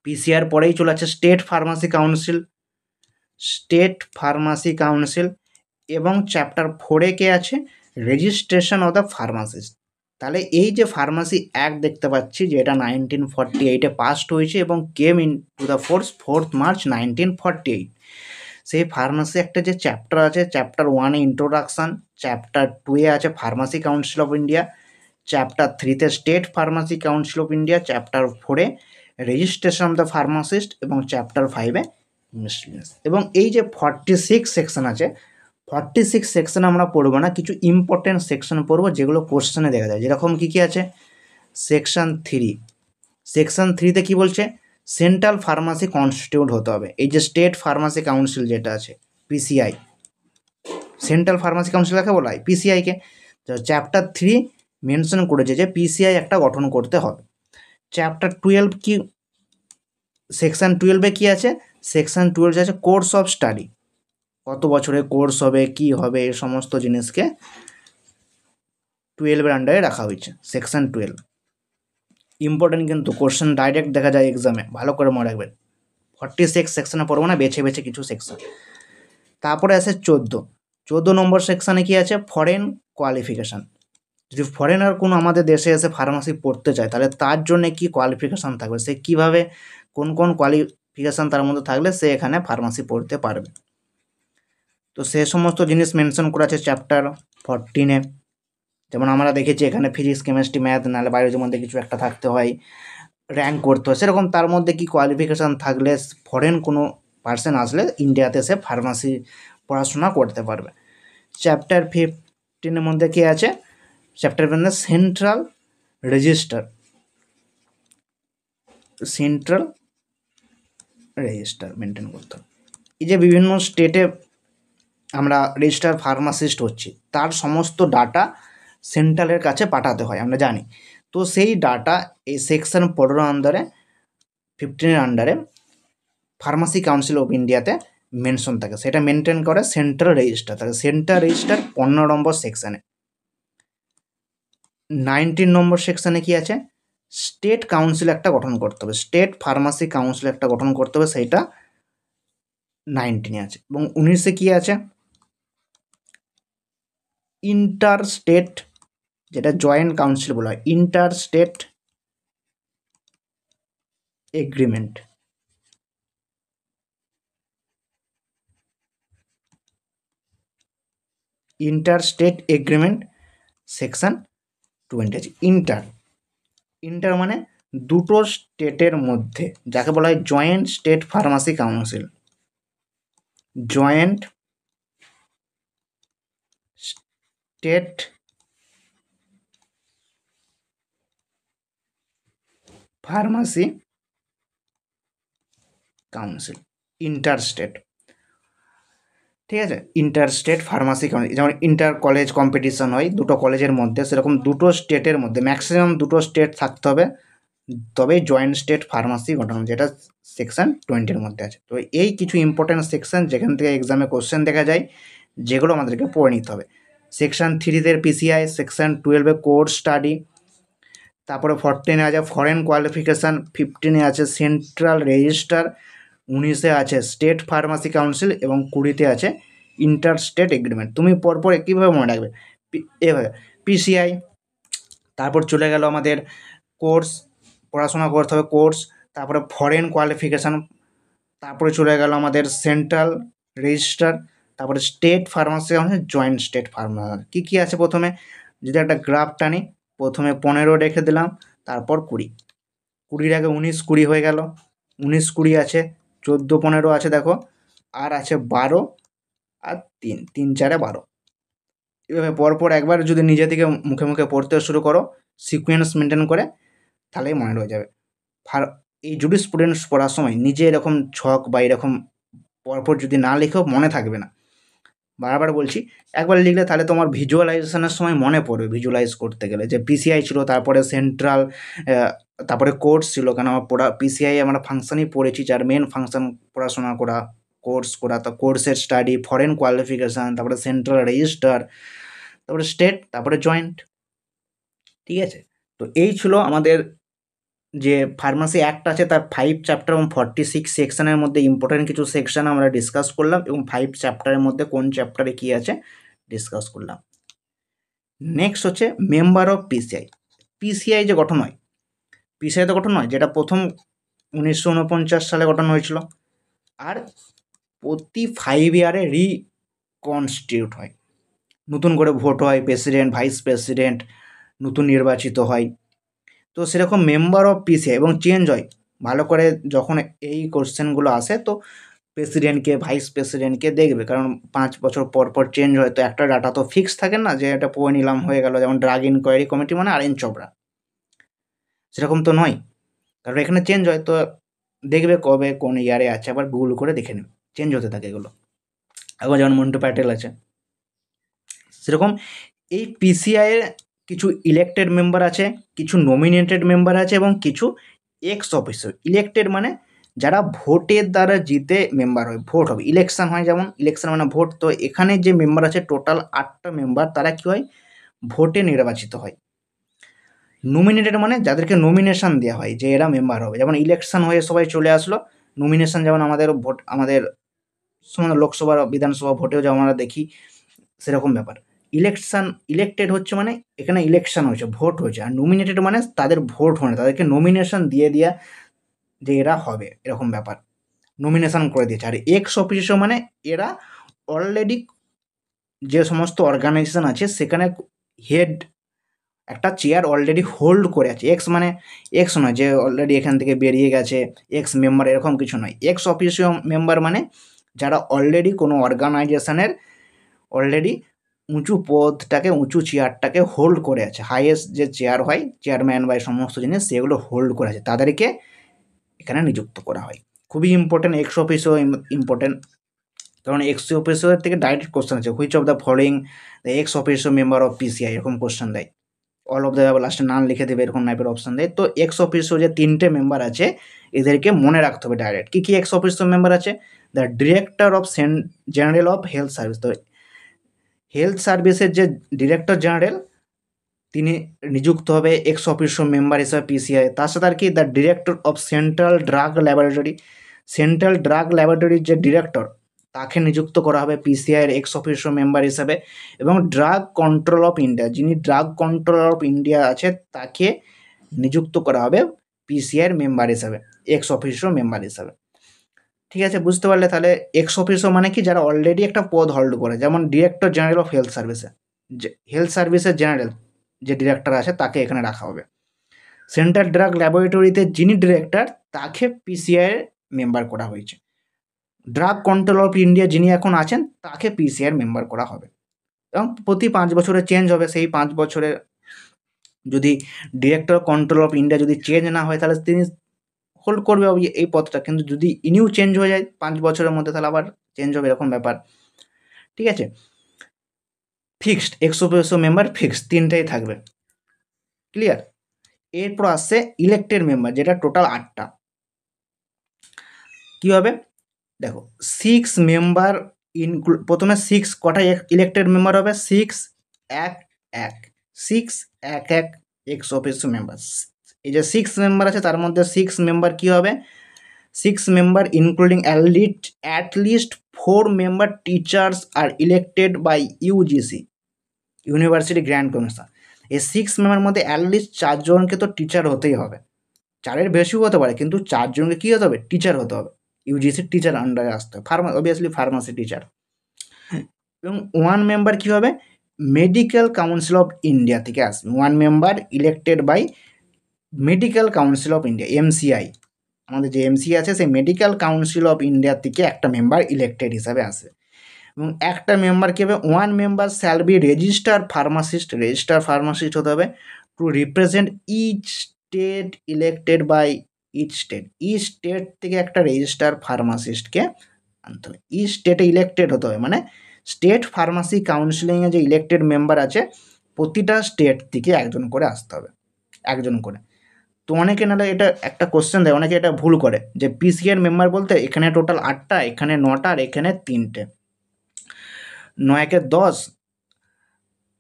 A: পিসিআর পরেই চলে আসছে স্টেট ফার্মাসি কাউন্সিল, এবং চ্যাপ্টার 4-এ কে আছে, রেজিস্ট্রেশন অফ দ্য ফার্মাসিস্ট। তাহলে এই যে ফার্মাসি অ্যাক্ট দেখতে পাচ্ছি, যে এটা 1948-এ পাস্ট হয়েছে এবং came in to the force 4th March 1948। সেই ফার্মাসি অ্যাক্টের যে চ্যাপ্টার আছে, চ্যাপ্টার 1-এ ইন্ট্রোডাকশান, চ্যাপ্টার 2-এ আছে pharmacy council of India, chapter 3-তে state pharmacy council of India, chapter 4-এ রেজিস্ট্রেশন অফ দ্য ফার্মাসিস্ট, এবং চ্যাপ্টার 5-এ মিসলেনিয়াস। এবং এই যে 46 সেকশন আছে, 46 সেকশনে আমরা পড়বো না, কিছু ইম্পর্টেন্ট সেকশন পড়বো যেগুলো কোশ্চেনে দেখা যায়। যেরকম কী কী আছে, সেকশন 3তে কী বলছে, সেন্ট্রাল ফার্মাসি কনস্টিটিউট হতে হবে। এই যে স্টেট ফার্মাসি কাউন্সিল যেটা আছে, পিসিআই, সেন্ট্রাল ফার্মাসি কাউন্সিল কাকে বলা হয়, পিসিআইকে। চ্যাপ্টার 3 মেনশন করেছে যে পিসিআই একটা গঠন করতে হবে। চ্যাপ্টার 12 কি, সেকশন 12-এ কী আছে, সেকশন 12 আছে কোর্স অফ স্টাডি, কত বছরের কোর্স হবে, কি হবে, এই সমস্ত জিনিসকে 12-এর আন্ডারে রাখা হয়েছে। সেকশন 12 ইম্পর্টেন্ট, কিন্তু কোশ্চেন ডাইরেক্ট দেখা যায় এক্সামে, ভালো করে মনে রাখবেন। 46 সেকশনে পড়বো না, বেছে কিছু সেকশন। তারপরে আছে 14 নম্বর সেকশানে কি আছে, ফরেন কোয়ালিফিকেশান। যদি ফরেনার কোনো আমাদের দেশে এসে ফার্মাসি পড়তে চায়, তাহলে তার জন্যে কী কোয়ালিফিকেশান থাকবে, সে কীভাবে কোন কোয়ালিফিকেশান তার মধ্যে থাকলে সে এখানে ফার্মাসি পড়তে পারবে। তো সে সমস্ত জিনিস মেনশন করা আছে চ্যাপ্টার 14-এ। যেমন আমরা দেখেছি এখানে ফিজিক্স, কেমিস্ট্রি, ম্যাথ, নাহলে বায়োলজির মধ্যে কিছু একটা থাকতে হয়, র্যাঙ্ক করতে হয়। সেরকম তার মধ্যে কি কোয়ালিফিকেশান থাকলে ফরেন কোনো পার্সন আসলে ইন্ডিয়াতে সে ফার্মাসি পড়াশোনা করতে পারবে। চ্যাপ্টার 15-এর মধ্যে কী আছে, চ্যাপ্টার 15 সেন্ট্রাল রেজিস্টার মেনটেন করতে হবে। এই যে বিভিন্ন স্টেটে আমরা রেজিস্টার ফার্মাসিস্ট হচ্ছি, তার সমস্ত ডাটা সেন্ট্রালের কাছে পাঠাতে হয়, আমরা জানি। তো সেই ডাটা এই সেকশন 15 আন্ডারে, 15-এর আন্ডারে ফার্মাসি কাউন্সিল অফ ইন্ডিয়াতে মেনশন থাকে, সেটা মেনটেন করে সেন্ট্রাল রেজিস্টার থাকে। সেন্ট্রাল রেজিস্টার 15 নম্বর সেকশানে। 19 নম্বর সেকশানে কি আছে, স্টেট কাউন্সিল একটা গঠন করতে হবে, স্টেট ফার্মাসি কাউন্সিল একটা গঠন করতে হবে, সেইটা 19 আছে। এবং 19 কি আছে, ইন্টার স্টেট, যেটা জয়েন্ট কাউন্সিল বলা হয়, inter state agreement. Inter state agreement section 20 আছে। ইন্টার, ইন্টার মানে দুটো স্টেটের মধ্যে, যাকে বলা হয় joint state pharmacy council, joint state pharmacy council, inter state, ঠিক আছে। ইন্টার স্টেট ফার্মাসি কাউন্সিল, যেমন ইন্টার কলেজ কম্পিটিশন হয় দুটো কলেজের মধ্যে, সেরকম দুটো স্টেটের মধ্যে ম্যাক্সিমাম দুটো স্টেট থাকতে হবে, তবেই জয়েন্ট স্টেট ফার্মাসি গঠন, যেটা সেকশন 20-র মধ্যে আছে। তো এই কিছু ইম্পর্টেন্ট সেকশন যেখান থেকে এক্সামে কোশ্চেন দেখা যায়, যেগুলো আমাদেরকে পড়ে নিতে হবে। সেকশন 3-তে পিসিআই, সেকশন 12-এ কোর্স স্টাডি, তারপরে 14-এ আছে ফরেন কোয়ালিফিকেশান, 15-এ আছে সেন্ট্রাল রেজিস্টার, 19-এ আছে স্টেট ফার্মাসি কাউন্সিল এবং 20-তে আছে ইন্টার স্টেট এগ্রিমেন্ট। তুমি পরপর কীভাবে মনে রাখবে, এভাবে পিসিআই, তারপর চলে গেল আমাদের কোর্স, পড়াশোনা করতে হবে কোর্স, তারপরে ফরেন কোয়ালিফিকেশান, তারপরে চলে গেল আমাদের সেন্ট্রাল রেজিস্টার, তারপরে state pharmacy council, joint state pharmacy. কী কী আছে প্রথমে, যদি একটা গ্রাফ টানি, প্রথমে 15 রেখে দিলাম, তারপর 20, 20-র আগে 19, 20 হয়ে গেল, 19, 20 আছে, 14, 15 আছে দেখো, আর আছে 12, আর 3, 3, 4, 12। এভাবে পরপর একবার যদি নিজে থেকে মুখে মুখে পড়তে শুরু করো সিকোয়েন্স মেনটেন করে, তাহলেই মনে রয়ে যাবে। এই জুরিসপ্রুডেন্স পড়ার সময় নিজে এরকম ছক বা এরকম পরপর যদি না লিখেও মনে থাকবে না। বারবার বলছি, একবার লিখলে তাহলে তোমার ভিজুয়ালাইজেশনের সময় মনে পড়বে, ভিজুয়ালাইজ করতে গেলে যে পিসিআই ছিল, তারপরে সেন্ট্রাল, তারপরে কোর্স ছিল, কেন আমার পিসিআই আমরা ফাংশনই পড়েছি, যার মেন ফাংশন পড়াশোনা করা, কোর্স করা, তো কোর্সের স্টাডি, ফরেন কোয়ালিফিকেশান, তারপরে সেন্ট্রাল রেজিস্টার, তারপরে স্টেট, তারপরে জয়েন্ট, ঠিক আছে। তো এই ছিল আমাদের যে ফার্মাসি অ্যাক্ট আছে তার 5 চ্যাপ্টার এবং 46 সেকশনের মধ্যে ইম্পর্টেন্ট কিছু সেকশন আমরা ডিসকাস করলাম, এবং 5 চ্যাপ্টারের মধ্যে কোন চ্যাপ্টারে কী আছে ডিসকাস করলাম। নেক্সট হচ্ছে মেম্বার অফ পিসিআই। পিসিআই যে গঠন হয়, পিসিআই তো গঠন হয়, যেটা প্রথম 1949 সালে গঠন হয়েছিল, আর প্রতি 5 ইয়ারে রিকনস্টিটিউট হয়, নতুন করে ভোট হয়, প্রেসিডেন্ট, ভাইস প্রেসিডেন্ট নতুন নির্বাচিত হয়। তো সেরকম মেম্বার অফ পিসিআই এবং চেঞ্জ হয়, ভালো করে যখন এই কোশ্চেনগুলো আসে তো প্রেসিডেন্টকে, ভাইস প্রেসিডেন্টকে দেখবে, কারণ 5 বছর পর পর চেঞ্জ হয়, তো একটা ডাটা তো ফিক্স থাকে না যে এটা পড়ে নিলাম হয়ে গেল, যেমন ড্রাগ ইনকোয়ারি কমিটি মানে আর এন চোপড়া, সেরকম তো নয়, কারণ এখানে চেঞ্জ হয়, তো দেখবে কবে কোন ইয়ারে আছে, আবার গুগল করে দেখে নেবে, চেঞ্জ হতে থাকে এগুলো। এখন যেমন মন্টু প্যাটেল আছে, সেরকম এই পিসিআইয়ের কিছু ইলেক্টেড মেম্বার আছে, কিছু নমিনেটেড মেম্বার আছে, এবং কিছু এক্স অফিসিয়াল। ইলেক্টেড মানে যারা ভোটের দ্বারা জিতে মেম্বার হয়, ভোট হবে, ইলেকশন হয়, যেমন ইলেকশন মানে ভোট, তো এখানে যে মেম্বার আছে টোটাল 8টা মেম্বার, তারা কী হয়, ভোটে নির্বাচিত হয়। নমিনেটেড মানে যাদেরকে নমিনেশন দেওয়া হয় যে এরা মেম্বার হবে, যেমন ইলেকশন হয়ে সবাই চলে আসলো, নমিনেশন, যেমন আমাদের ভোট, আমাদের লোকসভা বিধানসভা ভোটেও যেমন আমরা দেখি, সেরকম ব্যাপার। ইলেক্টেড হচ্ছে মানে এখানে ইলেকশন হয়েছে, ভোট হয়েছে, আর নমিনেটেড মানে তাদের ভোট হয় না, তাদেরকে নমিনেশন দিয়ে দেওয়া যে এরা হবে, এরকম ব্যাপার, নমিনেশন করে দিয়েছে। আর এক্স অফিসিও মানে এরা অলরেডি যে সমস্ত অর্গানাইজেশন আছে সেখানে হেড একটা চেয়ার অলরেডি হোল্ড করে আছে। এক্স মানে এক্স নয় যে অলরেডি এখান থেকে বেরিয়ে গেছে, এক্স মেম্বার, এরকম কিছু নয়। এক্স অফিসিও মেম্বার মানে যারা অলরেডি কোনো অর্গানাইজেশনের অলরেডি উঁচু পদটাকে, উঁচু চেয়ারটাকে হোল্ড করে আছে, হাইয়েস্ট যে চেয়ার হয়, চেয়ারম্যান বা সমস্ত জিনিস, সেগুলো হোল্ড করে আছে, তাদেরকে এখানে নিযুক্ত করা হয়। খুবই ইম্পর্টেন্ট, এক্স অফিসও ইম্পর্টেন্ট, কারণ এক্স অফিসের থেকে ডাইরেক্ট কোশ্চেন আছে, which of the following the x officio member of PCI, এরকম কোশ্চেন দেয়, অল অফ দ্য লাস্টে নাম লিখে দেবে, এরকম টাইপের অপশান দেয়। তো এক্স অফিসিও যে 3টে মেম্বার আছে, এদেরকে মনে রাখতে হবে ডাইরেক্ট। কী কী এক্স অফিসিও মেম্বার আছে, the director of general of health service, তো হেলথ সার্ভিসের যে ডিরেক্টর জেনারেল, তিনি নিযুক্ত হবে এক্স অফিসিও মেম্বার হিসাবে পিসিআই। তার সাথে আর কি the director of central drug laboratory, central drug ল্যাবরেটরির যে ডিরেক্টর তাকে নিযুক্ত করা হবে পিসিআইয়ের এক্স অফিসিও মেম্বার হিসাবে। এবং ড্রাগ কন্ট্রোল অফ ইন্ডিয়া, যিনি ড্রাগ কন্ট্রোল অফ ইন্ডিয়া আছে তাকে নিযুক্ত করা হবে পিসিআইয়ের মেম্বার হিসাবে, এক্স অফিসিও মেম্বার হিসাবে। ঠিক আছে, বুঝতে পারলে? তাহলে এক্স অফিসিও মানে কি, যারা অলরেডি একটা পদ হোল্ড করে, যেমন ডিরেক্টর জেনারেল অফ হেলথ সার্ভিসে, যে হেলথ সার্ভিসের জেনারেল যে ডিরেক্টর আছে তাকে এখানে রাখা হবে। সেন্ট্রাল ড্রাগ ল্যাবরেটরিতে যিনি ডিরেক্টর তাকে পিসিআইয়ের মেম্বার করা হয়েছে। ড্রাগ কন্ট্রোল অফ ইন্ডিয়া যিনি এখন আছেন তাকে পিসিআইয়ের মেম্বার করা হবে। এবং প্রতি 5 বছরে চেঞ্জ হবে। সেই 5 বছরে যদি ডিরেক্টর কন্ট্রোল অফ ইন্ডিয়া যদি চেঞ্জ না হয় তাহলে তিনি হোল্ড করবে এই পদটা, কিন্তু যদি ইনিও চেঞ্জ হয়ে যায় 5 বছরের মধ্যে তাহলে আবার চেঞ্জ হবে, এরকম ব্যাপার। ঠিক আছে, fixed ex officio member fixed 3টাই থাকবে। ক্লিয়ার? এরপর আসছে ইলেক্টেড মেম্বার, যেটা টোটাল 8টা। কী হবে দেখো, 6 মেম্বার প্রথমে 6 কটা ইলেক্টেড মেম্বার হবে? 6 1 1 6 1 1 এক্স অফিসিও মেম্বার। এই যে 6 মেম্বার আছে তার মধ্যে 6 মেম্বার কী হবে? 6 member including at least 4 member teachers আর elected by UGC, university grand commission. এই 6 মেম্বার মধ্যে অ্যাটলিস্ট 4 জনকে তো টিচার হতেই হবে, 4-এর বেশিও হতে পারে, কিন্তু 4 জনকে কী হতে হবে? টিচার হতে হবে, ইউজিসির টিচার আন্ডারে আসতে হবে, অবভিয়াসলি ফার্মাসি টিচার। এবং 1 মেম্বার কী হবে? মেডিকেল কাউন্সিল অফ ইন্ডিয়া থেকে আসবে। 1 member elected by medical council of India, MCI. আমাদের যে এমসিআই আছে সেই মেডিকেল কাউন্সিল অফ ইন্ডিয়া থেকে একটা মেম্বার ইলেক্টেড হিসাবে আসে। এবং একটা মেম্বার কী হবে? 1 member shall be register pharmacist, register pharmacist হতে হবে, to represent each state elected by each state. Each state থেকে একটা রেজিস্টার ফার্মাসিস্টকে আনতে হবে, ইচ স্টেটে ইলেক্টেড হতে হবে, মানে স্টেট ফার্মাসি কাউন্সিলিংয়ে যে ইলেক্টেড মেম্বার আছে প্রতিটা স্টেট থেকে একজন করে আসতে হবে, একজন করে। তো অনেকে নাহলে এটা একটা কোশ্চেন দেয়, অনেকে এটা ভুল করে যে পিসিআর মেম্বার বলতে এখানে টোটাল 8টা, এখানে 9টা আর এখানে 3টে। 9-এ 10,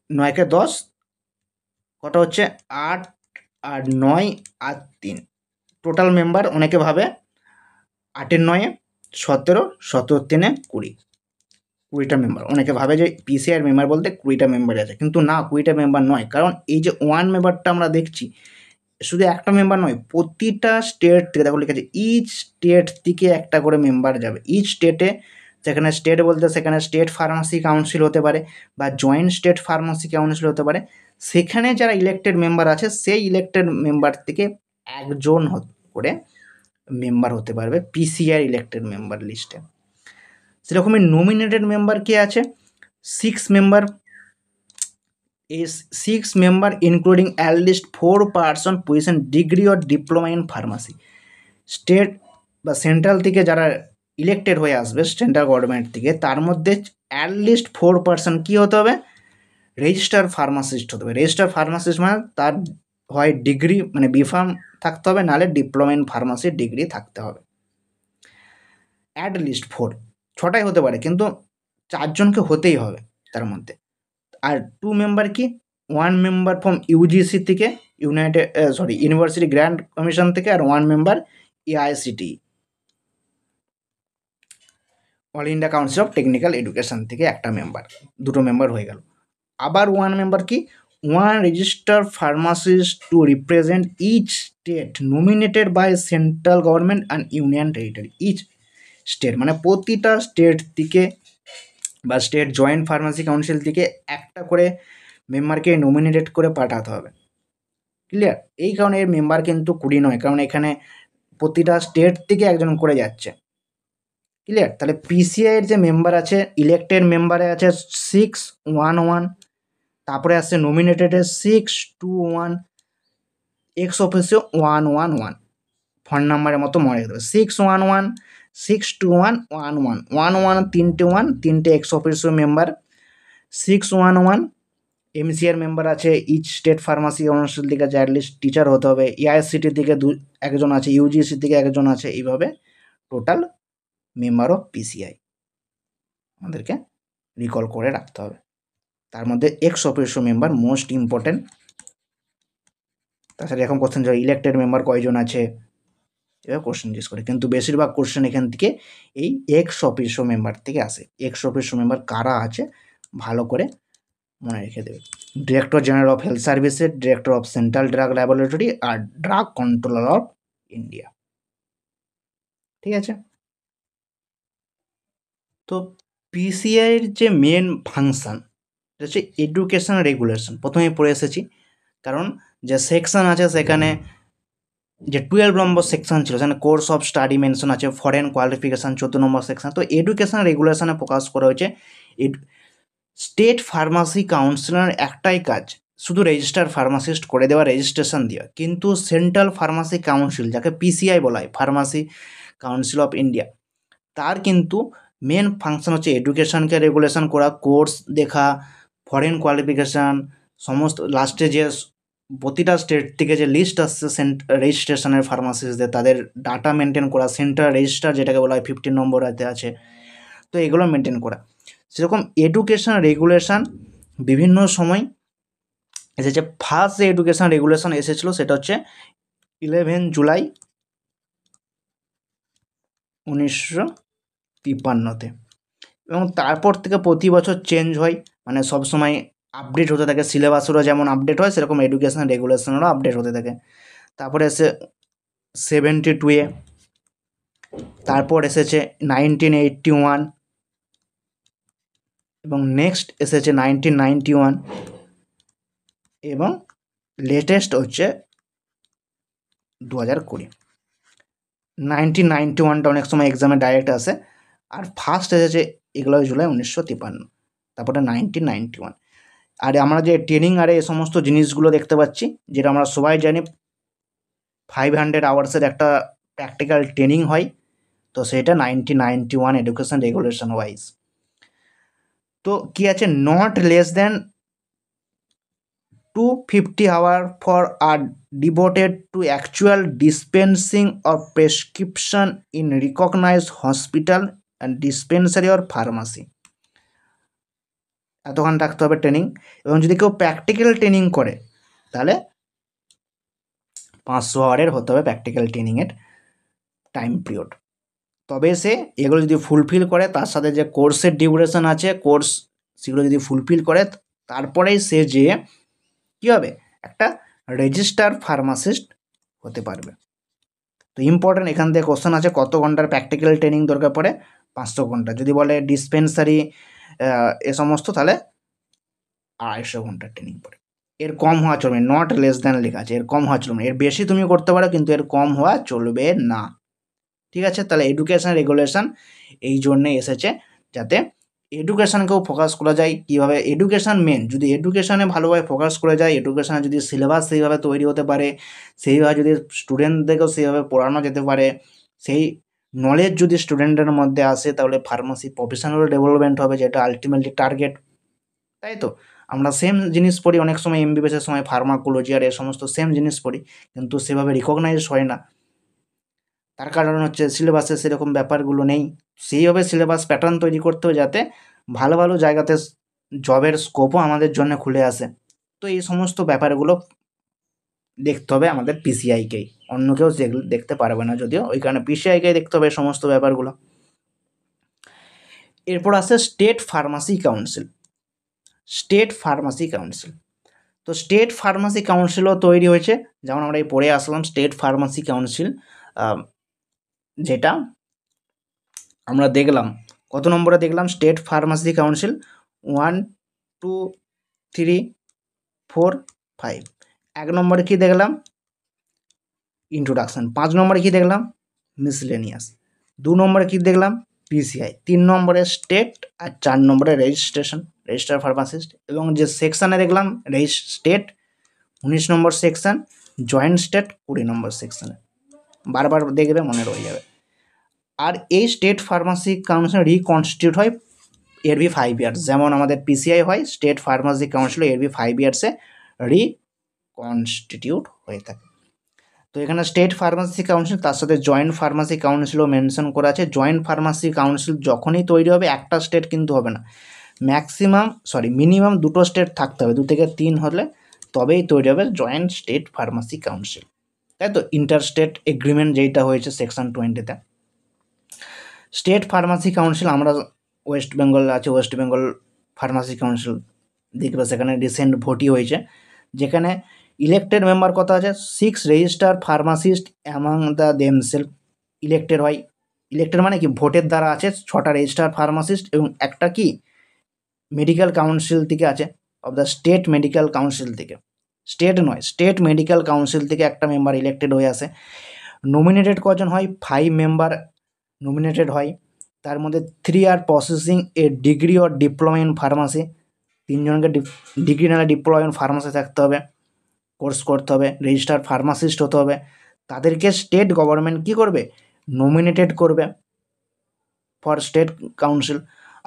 A: 9-এ 10 কটা হচ্ছে? 8 আর 9 আর 3 টোটাল মেম্বার। অনেকে ভাবে 8-এর 9-এ 17, 17-এর 3-এ 20, 20টা মেম্বার। অনেকে ভাবে যে পিসিআর মেম্বার বলতে 20টা মেম্বার আছে, কিন্তু না, 20টা মেম্বার নয়। কারণ এই যে 1 মেম্বারটা আমরা দেখছি শুধু একটা মেম্বার নয়, প্রতিটা স্টেট থেকে দেখো লিখেছে ইচ স্টেট থেকে একটা করে মেম্বার যাবে। ইচ স্টেটে, যেখানে স্টেট বলতে সেখানে স্টেট ফার্মাসি কাউন্সিল হতে পারে বা জয়েন্ট স্টেট ফার্মাসি কাউন্সিল হতে পারে, সেখানে যারা ইলেক্টেড মেম্বার আছে সেই ইলেক্টেড মেম্বার থেকে একজন করে মেম্বার হতে পারবে পিসিআর ইলেক্টেড মেম্বার লিস্টে। সেরকমই নমিনেটেড মেম্বার কে আছে? 6 member. is 6 member including at least 4 person position degree or diploma in pharmacy। State বা সেন্ট্রাল থেকে যারা ইলেক্টেড হয়ে আসবে সেন্ট্রাল গভর্নমেন্ট থেকে, তার মধ্যে অ্যাটলিস্ট 4 পার্সন কী হতে হবে? রেজিস্টার ফার্মাসিস্ট হতে হবে। রেজিস্টার ফার্মাসিস্ট মানে তার হয় ডিগ্রি মানে বিফার্ম থাকতে হবে, নাহলে ডিপ্লোমা ইন ফার্মাসির ডিগ্রি থাকতে হবে। অ্যাটলিস্ট 4, 6টাই হতে পারে, কিন্তু 4 জনকে হতেই হবে তার মধ্যে। আর 2 মেম্বার কি? 1 মেম্বার ফ্রম ইউজিসি থেকে, ইউনিভার্সিটি গ্র্যান্ড কমিশন থেকে, আর 1 member AICTE, all India council of technical education থেকে একটা মেম্বার, 2টো মেম্বার হয়ে গেল। আবার 1 মেম্বার কি? 1 register pharmacist to represent each state nominated by central government and union territory. Each state মানে প্রতিটা স্টেট থেকে বা স্টেট জয়েন্ট ফার্মাসি কাউন্সিল থেকে একটা করে মেম্বারকে নমিনেটেড করে পাঠাতে হবে। ক্লিয়ার? এই কারণে এর মেম্বার কিন্তু 20 নয়, কারণ এখানে প্রতিটা স্টেট থেকে একজন করে যাচ্ছে। ক্লিয়ার? তাহলে পিসিআই এর যে মেম্বার আছে, ইলেক্টেড মেম্বারে আছে 611, তারপরে আসছে নমিনেটেডের 621, এক্স অফিসিও 111, ফোন নাম্বারের মতো মনে রাখতে হবে। 611, 621, 11, 11 3টে x officio member. 611 MCR member আছে, ইচ স্টেট ফার্মাসি কাউন্সিল থেকে অ্যাটলিস্ট টিচার হতে হবে, এআইসিটি থেকে একজন আছে, ইউজিসি থেকে একজন আছে, এইভাবে টোটাল মেম্বার অফ পিসিআই আমাদেরকে রিকল করে রাখতে হবে। তার মধ্যে x officio member most important, তাছাড়া এরকম কোশ্চেন যায় ইলেক্টেড মেম্বার কয়জন আছে, এবার কোশ্চেন জিজ্ঞেস করে, কিন্তু বেশিরভাগ কোশ্চেন এখান থেকে এই এক্স অফিসিও মেম্বার থেকে আসে। এক্স অফিসিও মেম্বার কারা আছে ভালো করে মনে রেখে দেবে। Director general of health services, director of central drug laboratory আর ড্রাগ কন্ট্রোলার অফ ইন্ডিয়া। ঠিক আছে, তো পিসিআইয়ের যে মেন ফাংশন হচ্ছে এডুকেশন রেগুলেশন, প্রথমেই পড়ে এসেছি, কারণ যে সেকশন আছে সেখানে যে 12 নম্বর সেকশন ছিল সেখানে কোর্স অফ স্টাডি মেনশন আছে, ফরেন কোয়ালিফিকেশান 14 নম্বর সেকশন। তো এডুকেশন রেগুলেশনে প্রকাশ করা হয়েছে স্টেট ফার্মাসি কাউন্সিলের একটাই কাজ শুধু রেজিস্টার ফার্মাসিস্ট করে দেওয়া, রেজিস্ট্রেশন দেওয়া, কিন্তু সেন্ট্রাল ফার্মাসি কাউন্সিল যাকে পিসিআই বলা হয়, ফার্মাসি কাউন্সিল অফ ইন্ডিয়া, তার কিন্তু মেন ফাংশন হচ্ছে এডুকেশনকে রেগুলেশন করা, কোর্স দেখা, ফরেন কোয়ালিফিকেশান, সমস্ত লাস্টে যে প্রতিটা স্টেট থেকে যে লিস্ট আসছে রেজিস্ট্রেশনের ফার্মাসিস্টদের, তাদের ডাটা মেনটেন করা, সেন্ট্রাল রেজিস্টার যেটাকে বলা হয় 15 নম্বরেতে আছে, তো এগুলো মেনটেন করা। সেরকম এডুকেশন রেগুলেশন বিভিন্ন সময় এসেছে। ফার্স্ট যে এডুকেশন রেগুলেশন এসেছিলো সেটা হচ্ছে 11 জুলাই 1953-তে, এবং তারপর থেকে প্রতি বছর চেঞ্জ হয়, মানে সবসময় আপডেট হতে থাকে, সিলেবাসেরও যেমন আপডেট হয় সেরকম এডুকেশন রেগুলেশনেরও আপডেট হতে থাকে। তারপরে এসে 72-এ, তারপর এসেছে 1981, এবং নেক্সট এসেছে 1991, এবং লেটেস্ট হচ্ছে 2020। 1991টা অনেক সময় এক্সামে ডাইরেক্ট আসে, আর ফার্স্ট এসেছে 11 জুলাই 1953, তারপরে 1991। আর আমরা যে ট্রেনিং আর এই সমস্ত জিনিসগুলো দেখতে পাচ্ছি, যেটা আমরা সবাই জানি 500 আওয়ার্সের একটা প্র্যাকটিক্যাল ট্রেনিং হয়, তো সেটা 1991 এডুকেশন রেগুলেশন ওয়াইজ। তো কি আছে, not less than 250 hours for are devoted to actual dispensing of prescription in recognized hospital and dispensary or pharmacy। এতক্ষণ রাখতে হবে ট্রেনিং, এবং যদি কেউ প্র্যাকটিক্যাল ট্রেনিং করে তাহলে 500 আওয়ারের হতে হবে প্র্যাকটিক্যাল ট্রেনিংয়ের টাইম পিরিয়ড। তবে সে এগুলো যদি ফুলফিল করে, তার সাথে যে কোর্সের ডিউরেশন আছে, কোর্স সেগুলো যদি ফুলফিল করে, তারপরেই সে যে কী হবে, একটা রেজিস্টার ফার্মাসিস্ট হতে পারবে। তো ইম্পর্টেন্ট এখান থেকে কোশ্চেন আছে, কত ঘন্টার প্র্যাকটিক্যাল ট্রেনিং দরকার পড়ে? 500 ঘন্টা। যদি বলে ডিসপেন্সারি এ সমস্ত, তাহলে 250 ঘন্টার ট্রেনিং পড়ে। এর কম হওয়া চলবে, নট লেস দ্যান লেখা আছে, এর কম হওয়া চলবে না। এর বেশি তুমি করতে পারো, কিন্তু এর কম হওয়া চলবে না। ঠিক আছে, তাহলে এডুকেশন রেগুলেশন এই জন্যে এসেছে, যাতে এডুকেশানকেও ফোকাস করা যায়। কীভাবে এডুকেশান মেন, যদি এডুকেশানে ভালোভাবে ফোকাস করে যায়, এডুকেশানে যদি সিলেবাস সেইভাবে তৈরি হতে পারে, সেইভাবে যদি স্টুডেন্টদেরকেও সেইভাবে পড়ানো যেতে পারে, সেই নলেজ যদি স্টুডেন্টের মধ্যে আসে, তাহলে ফার্মাসি প্রফেশনাল ডেভেলপমেন্ট হবে, যেটা আলটিমেটলি টার্গেট। তাই তো আমরা সেম জিনিস পড়ি অনেক সময়, এমবিবিএসের সময় ফার্মাকোলজি আর এ সমস্ত সেম জিনিস পড়ি, কিন্তু সেভাবে রিকগনাইজ হয় না। তার কারণ হচ্ছে সিলেবাসে সেরকম ব্যাপারগুলো নেই। সেইভাবে সিলেবাস প্যাটার্ন তৈরি করতে হবে, যাতে ভালো ভালো জায়গাতে জবের স্কোপও আমাদের জন্য খুলে আসে। তো এই সমস্ত ব্যাপারগুলো দেখতে হবে আমাদের পিসিআইকেই, অন্য কেউ যেগুলো দেখতে পারবে না, যদিও ওই কারণে পিসিআইকেই দেখতে হবে এই সমস্ত ব্যাপারগুলো। এরপর আসে state pharmacy council. State pharmacy council, তো স্টেট ফার্মাসি কাউন্সিলও তৈরি হয়েছে, যেমন আমরা এই পড়ে আসলাম স্টেট ফার্মাসি কাউন্সিল, যেটা আমরা দেখলাম কত নম্বরে দেখলাম, স্টেট ফার্মাসি কাউন্সিল 1 2 3 4 5। 1 নম্বরে কী দেখলাম, ইন্ট্রোডাকশান। 5 নম্বরে কী দেখলাম, মিসলেনিয়াস। 2 নম্বরে কী দেখলাম, পিসিআই। 3 নম্বরে স্টেট, আর 4 নম্বরে রেজিস্ট্রেশন, রেজিস্টার ফার্মাসিস্ট। এবং যে সেকশানে দেখলাম স্টেট 19 নম্বর সেকশান, জয়েন্ট স্টেট 20 নম্বর সেকশানে, বারবার দেখবে মনে রয়ে যাবে। আর এই স্টেট ফার্মাসি কাউন্সিল রিকনস্টিটিউট হয় এভরি 5 ইয়ার্স, যেমন আমাদের পিসিআই হয়, স্টেট ফার্মাসি কাউন্সিল এভরি 5 ইয়ার্সে রিকনস্টিটিউট হয়ে থাকে। তো এখানে স্টেট ফার্মাসি কাউন্সিল, তার সাথে জয়েন্ট ফার্মাসি কাউন্সিলও মেনশন করা আছে। জয়েন্ট ফার্মাসি কাউন্সিল যখনই তৈরি হবে, একটা স্টেট কিন্তু হবে না, মিনিমাম 2টো স্টেট থাকতে হবে, 2 থেকে 3 হলে তবেই তৈরি হবে জয়েন্ট স্টেট ফার্মাসি কাউন্সিল, তাই তো? ইন্টারস্টেট এগ্রিমেন্ট যেইটা হয়েছে সেকশন 20-তে। স্টেট ফার্মাসি কাউন্সিল আমরা ওয়েস্ট বেঙ্গল আছে, ওয়েস্ট বেঙ্গল ফার্মাসি কাউন্সিল দেখবে সেখানে রিসেন্ট ভোটই হয়েছে, যেখানে ইলেক্টেড মেম্বার কত আছে? 6 register pharmacist among the themselves elected হয়। ইলেক্টেড মানে কি? ভোটের দ্বারা আছে 6টা রেজিস্টার ফার্মাসিস্ট এবং একটা কি মেডিকেল কাউন্সিল থেকে আছে, of the state medical council থেকে, স্টেট নয়, স্টেট মেডিকেল কাউন্সিল থেকে একটা মেম্বার ইলেক্টেড হয়ে আসে। নমিনেটেড কজন হয়? 5 মেম্বার নমিনেটেড হয়, তার মধ্যে 3 আর processing a degree or diploma in pharmacy, 3 জনকে ডিগ্রি নাহলে ডিপ্লোমা ইন ফার্মাসি থাকতে হবে, কোর্স করতে হবে, রেজিস্টার ফার্মাসিস্ট হতে হবে। তাদেরকে স্টেট গভর্নমেন্ট কী করবে? নমিনেটেড করবে ফর স্টেট কাউন্সিল।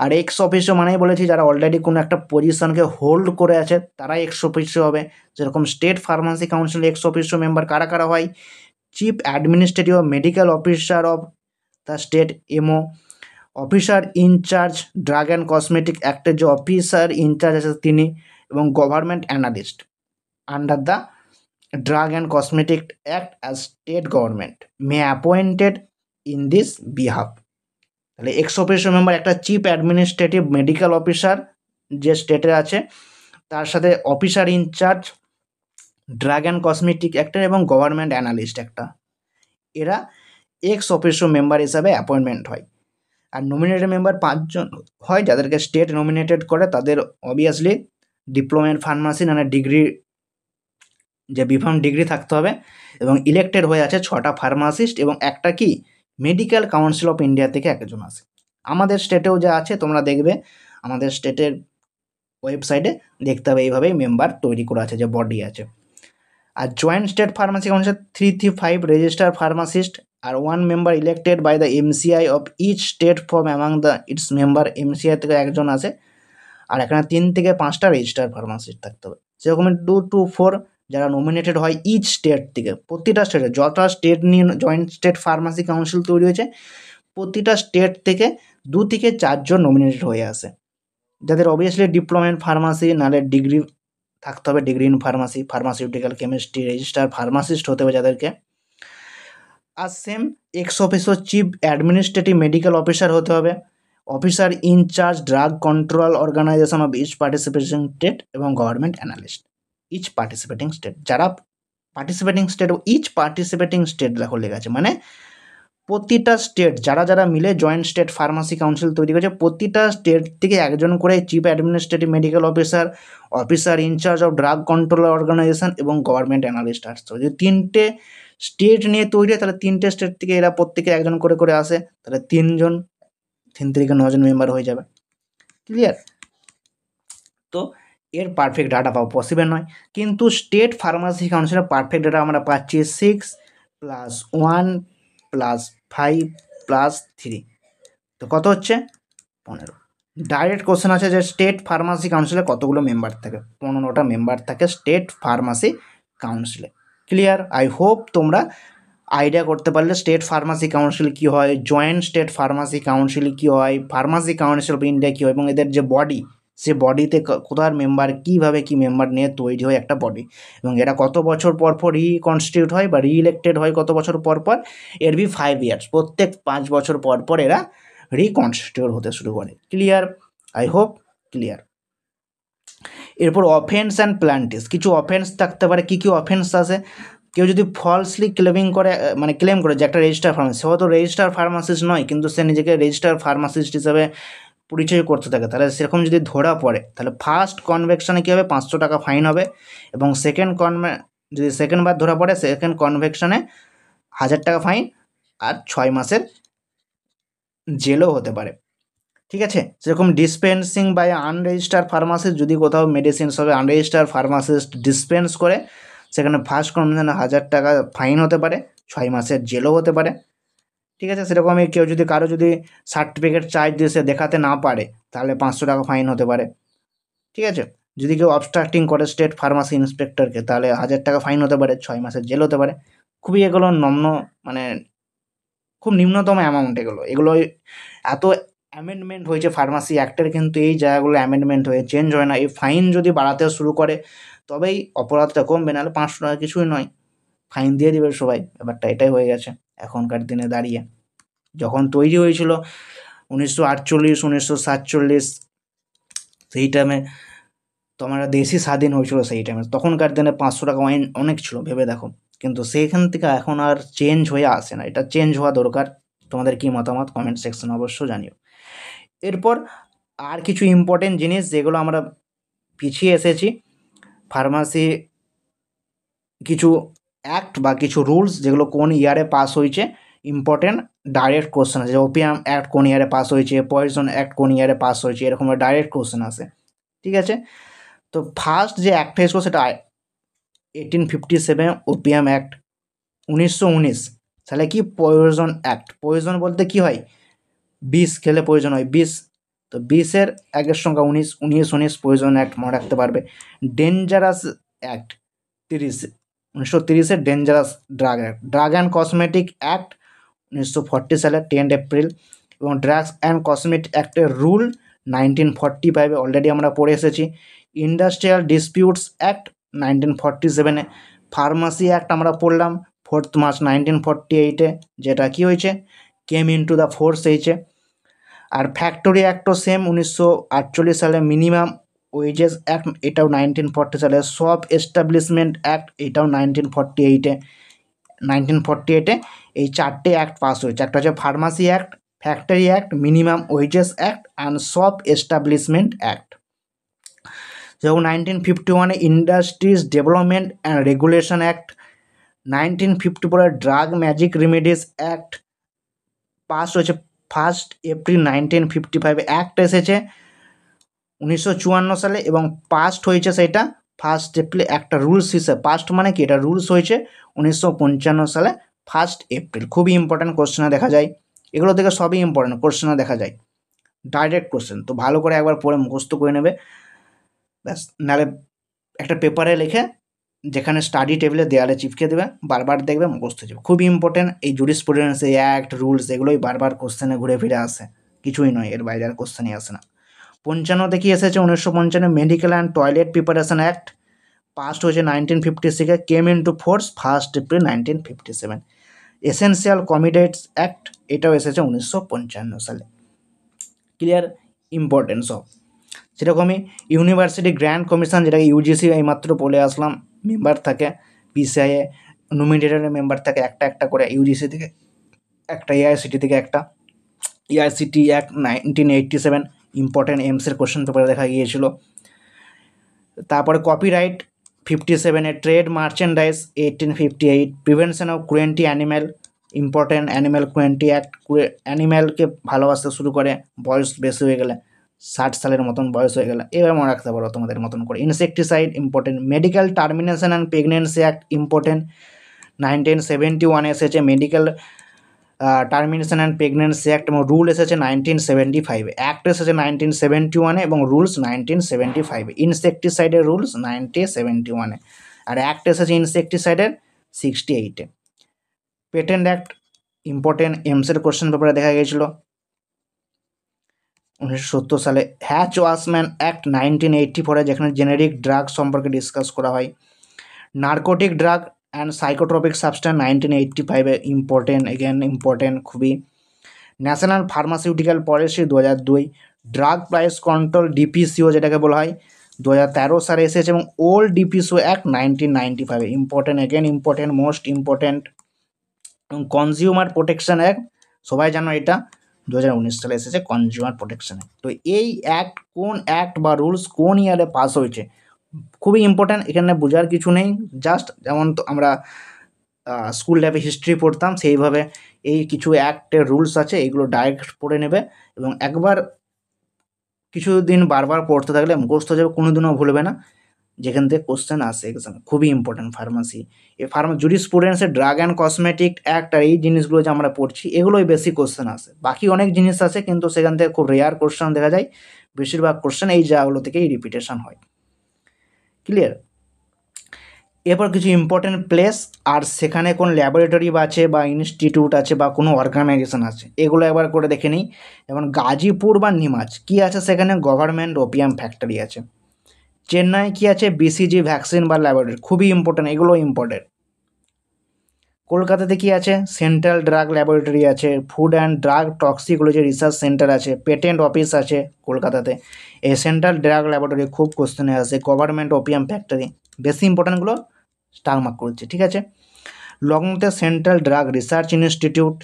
A: আর এক্স অফিসিও মানেই বলেছি যারা অলরেডি কোনো একটা পজিশনকে হোল্ড করে আছে তারাই এক্স অফিসিও হবে। যেরকম state pharmacy council ex officio member কারা কারা হয়? Chief administrative medical officer of the state, MO, officer incharge drug and cosmetic অ্যাক্টের যে অফিসার ইনচার্জ আছে তিনি, এবং government analyst under the drug and cosmetic act as state government may appointed in this behalf. তাহলে ex officio member একটা chief administrative medical officer যে স্টেটে আছে, তার সাথে officer incharge drug and cosmetic অ্যাক্টের এবং গভর্নমেন্ট অ্যানালিস্ট একটা, এরা এক্স অফিসিও মেম্বার হিসাবে অ্যাপয়েন্টমেন্ট হয়। আর নমিনেটেড মেম্বার 5 জন হয়, যাদেরকে স্টেট নমিনেটেড করে তাদের অবভিয়াসলি ডিপ্লোমা ইন ফার্মাসি মানে ডিগ্রি, যে বিফার্ম ডিগ্রি থাকতে হবে, এবং ইলেক্টেড হয়ে আছে 6টা ফার্মাসিস্ট এবং একটা কি মেডিকেল কাউন্সিল অফ ইন্ডিয়া থেকে একজন আছে। আমাদের স্টেটেও যা আছে তোমরা দেখবে, আমাদের স্টেটের ওয়েবসাইটে দেখতে হবে এইভাবেই মেম্বার তৈরি করা আছে, যে বডি আছে। আর জয়েন্ট স্টেট ফার্মাসি কাউন্সিল 3 থেকে 5 রেজিস্টার ফার্মাসিস্ট আর 1 member elected by the MCI of each state from among the its member, MCI থেকে একজন আছে। আর এখানে 3 থেকে 5টা রেজিস্টার ফার্মাসিস্ট থাকতে হবে। সেরকম 2 to 4 যারা নমিনেটেড হয় ইচ স্টেট থেকে, প্রতিটা স্টেটে যতটা স্টেট নিয়ে জয়েন্ট স্টেট ফার্মাসি কাউন্সিল তৈরি হয়েছে প্রতিটা স্টেট থেকে 2 থেকে 4 জন নমিনেটেড হয়ে আসে, যাদের অবভিয়াসলি ডিপ্লোমা ইন ফার্মাসি নাহলে ডিগ্রি থাকতে হবে, degree in pharmacy, pharmaceutical chemistry, register pharmacist হতে হবে যাদেরকে। আর same ex officio chief administrative medical officer হতে হবে, officer incharge drug control organization of each participating state এবং government analyst each participating state. যারা participating state, each participating state লেখা আছে মানে প্রতিটা স্টেট যারা যারা মিলে জয়েন্ট স্টেট ফার্মাসি কাউন্সিল তৈরি করেছে প্রতিটা স্টেট থেকে একজন করে chief administrative medical officer, officer in charge of drug control organization এবং গভর্নমেন্ট অ্যানালিস্ট আসছে। যদি 3টে স্টেট নিয়ে তৈরি হয় তাহলে 3টে স্টেট থেকে এরা প্রত্যেকে একজন করে করে আসে, তাহলে 3 থেকে 9 জন মেম্বার হয়ে যাবে। ক্লিয়ার? তো এর পারফেক্ট ডাটা পাওয়া পসিবল নয়, কিন্তু স্টেট ফার্মাসি কাউন্সিলের পারফেক্ট ডাটা আমরা পাচ্ছি 6 + 1 + 5 + 3, তো কত হচ্ছে? 15। ডাইরেক্ট কোশ্চেন আছে যে স্টেট ফার্মাসি কাউন্সিলে কতগুলো মেম্বার থাকে? 15টা মেম্বার থাকে স্টেট ফার্মাসি কাউন্সিলে। ক্লিয়ার? আই হোপ তোমরা আইডিয়া করতে পারলে স্টেট ফার্মাসি কাউন্সিল কী হয়, জয়েন্ট স্টেট ফার্মাসি কাউন্সিল কী হয়, ফার্মাসি কাউন্সিল অফ ইন্ডিয়া কী হয়, এবং এদের যে বডি সে বডিতে কোথার মেম্বার কীভাবে কী মেম্বার নিয়ে তৈরি হয় একটা বডি, এবং এরা কত বছর পর পর রিকনস্টিটিউট হয় বা রিইলেক্টেড হয় কত বছর পর পর, এর বি 5 ইয়ার্স, প্রত্যেক 5 বছর পর পর এরা রিকনস্টিটিউট হতে শুরু করে। ক্লিয়ার? I hope clear. এরপর অফেন্স অ্যান্ড প্ল্যান্টিস, কিছু অফেন্স থাকতে পারে। কী কী অফেন্স আছে? কেউ যদি ফলসলি ক্লেমিং করে, মানে ক্লেম করে যে একটা রেজিস্টার ফার্মাসিস্ট, সে হয়তো রেজিস্টার ফার্মাসিস্ট নয় কিন্তু সে নিজেকে রেজিস্টার ফার্মাসিস্ট হিসাবে পরিচয় করতে থাকে, তাহলে সেরকম যদি ধরা পড়ে তাহলে ফার্স্ট কনভেকশনে কী হবে? 500 টাকা ফাইন হবে, এবং যদি সেকেন্ডবার ধরা পড়ে সেকেন্ড কনভেকশনে 1000 টাকা ফাইন আর 6 মাসের জেলও হতে পারে। ঠিক আছে? সেরকম ডিসপেন্সিং বাই আনরেজিস্টার ফার্মাসিস্ট, যদি কোথাও মেডিসিন সবে আনরেজিস্টার ফার্মাসিস্ট ডিসপেন্স করে সেখানে ফার্স্ট কনভেকশনে 1000 টাকা ফাইন হতে পারে, 6 মাসের জেলও হতে পারে। ঠিক আছে? সেরকমই কেউ যদি কারো যদি সার্টিফিকেট চার্জ দিয়ে সে দেখাতে না পারে তাহলে 500 টাকা ফাইন হতে পারে। ঠিক আছে? যদি কেউ অবস্ট্রাক্টিং করে স্টেট ফার্মাসি ইন্সপেক্টরকে তাহলে 1000 টাকা ফাইন হতে পারে, 6 মাসের জেল হতে পারে। খুবই এগুলো মানে খুব নিম্নতম অ্যামাউন্ট, এগুলো এত অ্যামেন্ডমেন্ট হয়েছে ফার্মাসি অ্যাক্টের, কিন্তু এই জায়গাগুলো অ্যামেন্ডমেন্ট হয়ে চেঞ্জ হয় না। এই ফাইন যদি বাড়াতে শুরু করে তবেই অপরাধটা কমবে, নাহলে 500 টাকা কিছুই নয়, ফাইন দিয়ে দিবে সবাই। ব্যাপারটা এটাই হয়ে গেছে এখনকার দিনে দাঁড়িয়ে। যখন তৈরি হয়েছিল 1948 1947 সেই টাইমে তোমার দেশই স্বাধীন হয়েছিল, সেই টাইমে তখনকার দিনে 500 টাকা অনেক ছিল ভেবে দেখো। কিন্তু সেইখান থেকে এখন আর চেঞ্জ হয়ে আসে না, এটা চেঞ্জ হওয়া দরকার। তোমাদের কি মতামত কমেন্ট সেকশনে অবশ্যই জানিও। এরপর আর কিছু ইম্পর্টেন্ট জিনিস যেগুলো আমরা পিছিয়ে এসেছি, ফার্মাসি কিছু অ্যাক্ট বা কিছু রুলস যেগুলো কোন ইয়ারে পাস হয়েছে, ইম্পর্টেন্ট ডাইরেক্ট কোশ্চেন আছে। ওপিয়াম অ্যাক্ট কোন ইয়ারে পাস হয়েছে, পয়জন অ্যাক্ট কোন ইয়ারে পাস হয়েছে, এরকম ডাইরেক্ট কোশ্চেন আসে, ঠিক আছে। তো ফার্স্ট যে অ্যাক্টটা এসেছিল সেটা 1857 ওপিয়াম অ্যাক্ট। 1919 তাহলে কি পয়জন অ্যাক্ট। পয়জন বলতে কি হয়, বিষ খেলে পয়জন হয়, বিষ। তো বিষের অ্যাক্টের সংখ্যা 19, 19 পয়জন অ্যাক্ট মনে রাখতে পারবে। Dangerous act 30, 1930 dangerous drug act. Drug and cosmetic act 1940 সালে 10 এপ্রিল। এবং ড্রাগস অ্যান্ড কসমেটিক অ্যাক্টের রুল 1945 অলরেডি আমরা পড়ে এসেছি। Industrial disputes act 1947। Pharmacy act আমরা পড়লাম 4 মার্চ 1948, যেটা কি হয়েছে, came in to the force হয়েছে। আর ফ্যাক্টরি অ্যাক্টও সেম 1948 সালে। মিনিমাম ওয়েজেস অ্যাক্ট এটাও 1940 সালে। সব এস্টাবলিশমেন্ট অ্যাক্ট এটাও 1948 এই 4টে অ্যাক্ট পাস হয়েছে। একটা হচ্ছে pharmacy act, factory act, minimum wages act and সব এস্টাবলিশমেন্ট অ্যাক্ট। যেমন 1951 industries development and regulation act. 1954 drug magic remedies act pass হয়েছে 1 এপ্রিল 1955। অ্যাক্ট এসেছে 1954 সালে এবং পাস্ট হয়েছে সেটা 1 এপ্রিল। একটা রুলস হিসেবে পাস্ট মানে কি, এটা রুলস হয়েছে 1955 সালে 1 এপ্রিল। খুবই ইম্পর্ট্যান্ট কোশ্চেনে দেখা যায়, এগুলো থেকে সবই ইম্পর্ট্যান্ট কোশ্চেনে দেখা যায়, ডাইরেক্ট কোশ্চেন। তো ভালো করে একবার পড়ে মুখস্থ করে নেবে ব্যাস, নাহলে একটা পেপারে লিখে যেখানে স্টাডি টেবিলে দেয়ালে চিপকে দেবে, বারবার দেখবে মুখস্থ যাবে। খুবই ইম্পর্টেন্ট এই জুরিসপ্রুডেন্স, এই অ্যাক্ট রুলস এগুলোই বারবার কোশ্চেনে ঘুরে ফিরে আসে, কিছুই নয়, এর বাইরে আর কোশ্চেনই আসে না। 55 কি এসেছে 1955 medical and toilet preparation act passed হয়েছে 1956, came in to force 1 April 1957। Essential commodities act এটাও এসেছে 1955 সালে। Clear, importance of. সেরকমই ইউনিভার্সিটি গ্র্যান্ড কমিশন, যেটাকে ইউজিসি এইমাত্র বলে আসলাম, মেম্বার থাকে পিসিআইয়ে, নমিনেটেড মেম্বার থাকে একটা একটা করে, ইউজিসি থেকে একটা, এআইসিটি থেকে একটা। এআইসিটি অ্যাক্ট 1987 ইম্পর্টেন্ট এমসের কোশ্চেন পেপারে দেখা গিয়েছিল। তারপরে copyright 57, trade merchandise 1858, prevention of cruelty animal important, animal cruelty act, অ্যানিম্যালকে ভালোবাসতে শুরু করে বয়স বেশি হয়ে গেলে, 60 সালের মতন বয়স হয়ে গেলে, এবার মনে রাখতে পারো তোমাদের মতন করে। Insecticide important, medical termination and pregnancy act important, 1971 এসেছে medical termination and pregnancy act, এবং রুল এসেছে 1975। অ্যাক্ট এসেছে 1971 এবং রুলস 1975। ইনসেকটিসাইডের রুলস 1971 আর অ্যাক্ট এসেছে ইনসেকটিসাইডের 68। পেটেন্ট অ্যাক্ট ইম্পর্টেন্ট এমসের কোশ্চেন পেপারে দেখা গিয়েছিল 1970 সালে। হ্যাচ ওয়াসম্যান অ্যাক্ট 1984, যেখানে জেনেরিক ড্রাগ সম্পর্কে ডিসকাস করা হয়। Narcotic drug and psychotropic substance 1985 important, again important খুবই। National pharmaceutical policy 2002। Drug price control DPCO যেটাকে বলা হয় 2013 সালে এসেছে, এবং old DPCO act 1995 important, again important, most important. এবং কনজিউমার প্রোটেকশন অ্যাক্ট সবাই জানো এটা 2019 সালে এসেছে কনজিউমার প্রোটেকশন অ্যাক্ট। তো এই অ্যাক্ট কোন অ্যাক্ট বা রুলস কোন ইয়ারে পাস হয়েছে খুবই ইম্পর্ট্যান্ট, এখানে বোঝার কিছু নেই, জাস্ট যেমন তো আমরা স্কুল লাইফে হিস্ট্রি পড়তাম সেইভাবে এই কিছু অ্যাক্টের রুলস আছে, এইগুলো ডাইরেক্ট পড়ে নেবে এবং একবার কিছুদিন বারবার পড়তে থাকলে মুখস্থ হয়ে যাবে, কোনোদিনও ভুলবে না, যেখান থেকে কোশ্চেন আসে এক্সামে। খুবই ইম্পর্টেন্ট ফার্মাসি, এই জুরিসপ্রুডেন্সের ড্রাগ অ্যান্ড কসমেটিক অ্যাক্ট আর এই জিনিসগুলো যে আমরা পড়ছি এগুলোই বেশি কোশ্চেন আসে। বাকি অনেক জিনিস আছে কিন্তু সেখান থেকে খুব রেয়ার কোশ্চেন দেখা যায়, বেশিরভাগ কোশ্চেন এই জায়গাগুলো থেকেই রিপিটেশন হয়। ক্লিয়ার। এরপর কিছু ইম্পর্টেন্ট প্লেস আর সেখানে কোন ল্যাবরেটরি বা আছে বা ইনস্টিটিউট আছে বা কোনো অর্গানাইজেশন আছে, এগুলো একবার করে দেখে নিই। যেমন গাজীপুর বা নিমাজ কী আছে, সেখানে গভর্নমেন্ট ওপিয়াম ফ্যাক্টরি আছে। চেন্নাই কী আছে, বিসিজি ভ্যাকসিন বা ল্যাবরেটরি, খুবই ইম্পর্টেন্ট, এগুলো ইম্পর্টেন্ট। কলকাতাতে কী আছে, সেন্ট্রাল ড্রাগ ল্যাবরেটরি আছে, food and drug toxicology research centre আছে, পেটেন্ট অফিস আছে কলকাতাতে। এই সেন্ট্রাল ড্রাগ ল্যাবরেটরি খুব কোশ্চেনে আসে। গভর্নমেন্ট ওপিয়াম ফ্যাক্টরি, বেশি ইম্পর্টেন্টগুলো স্টার মার্ক করছে, ঠিক আছে। লখনৌতে সেন্ট্রাল ড্রাগ রিসার্চ ইনস্টিটিউট,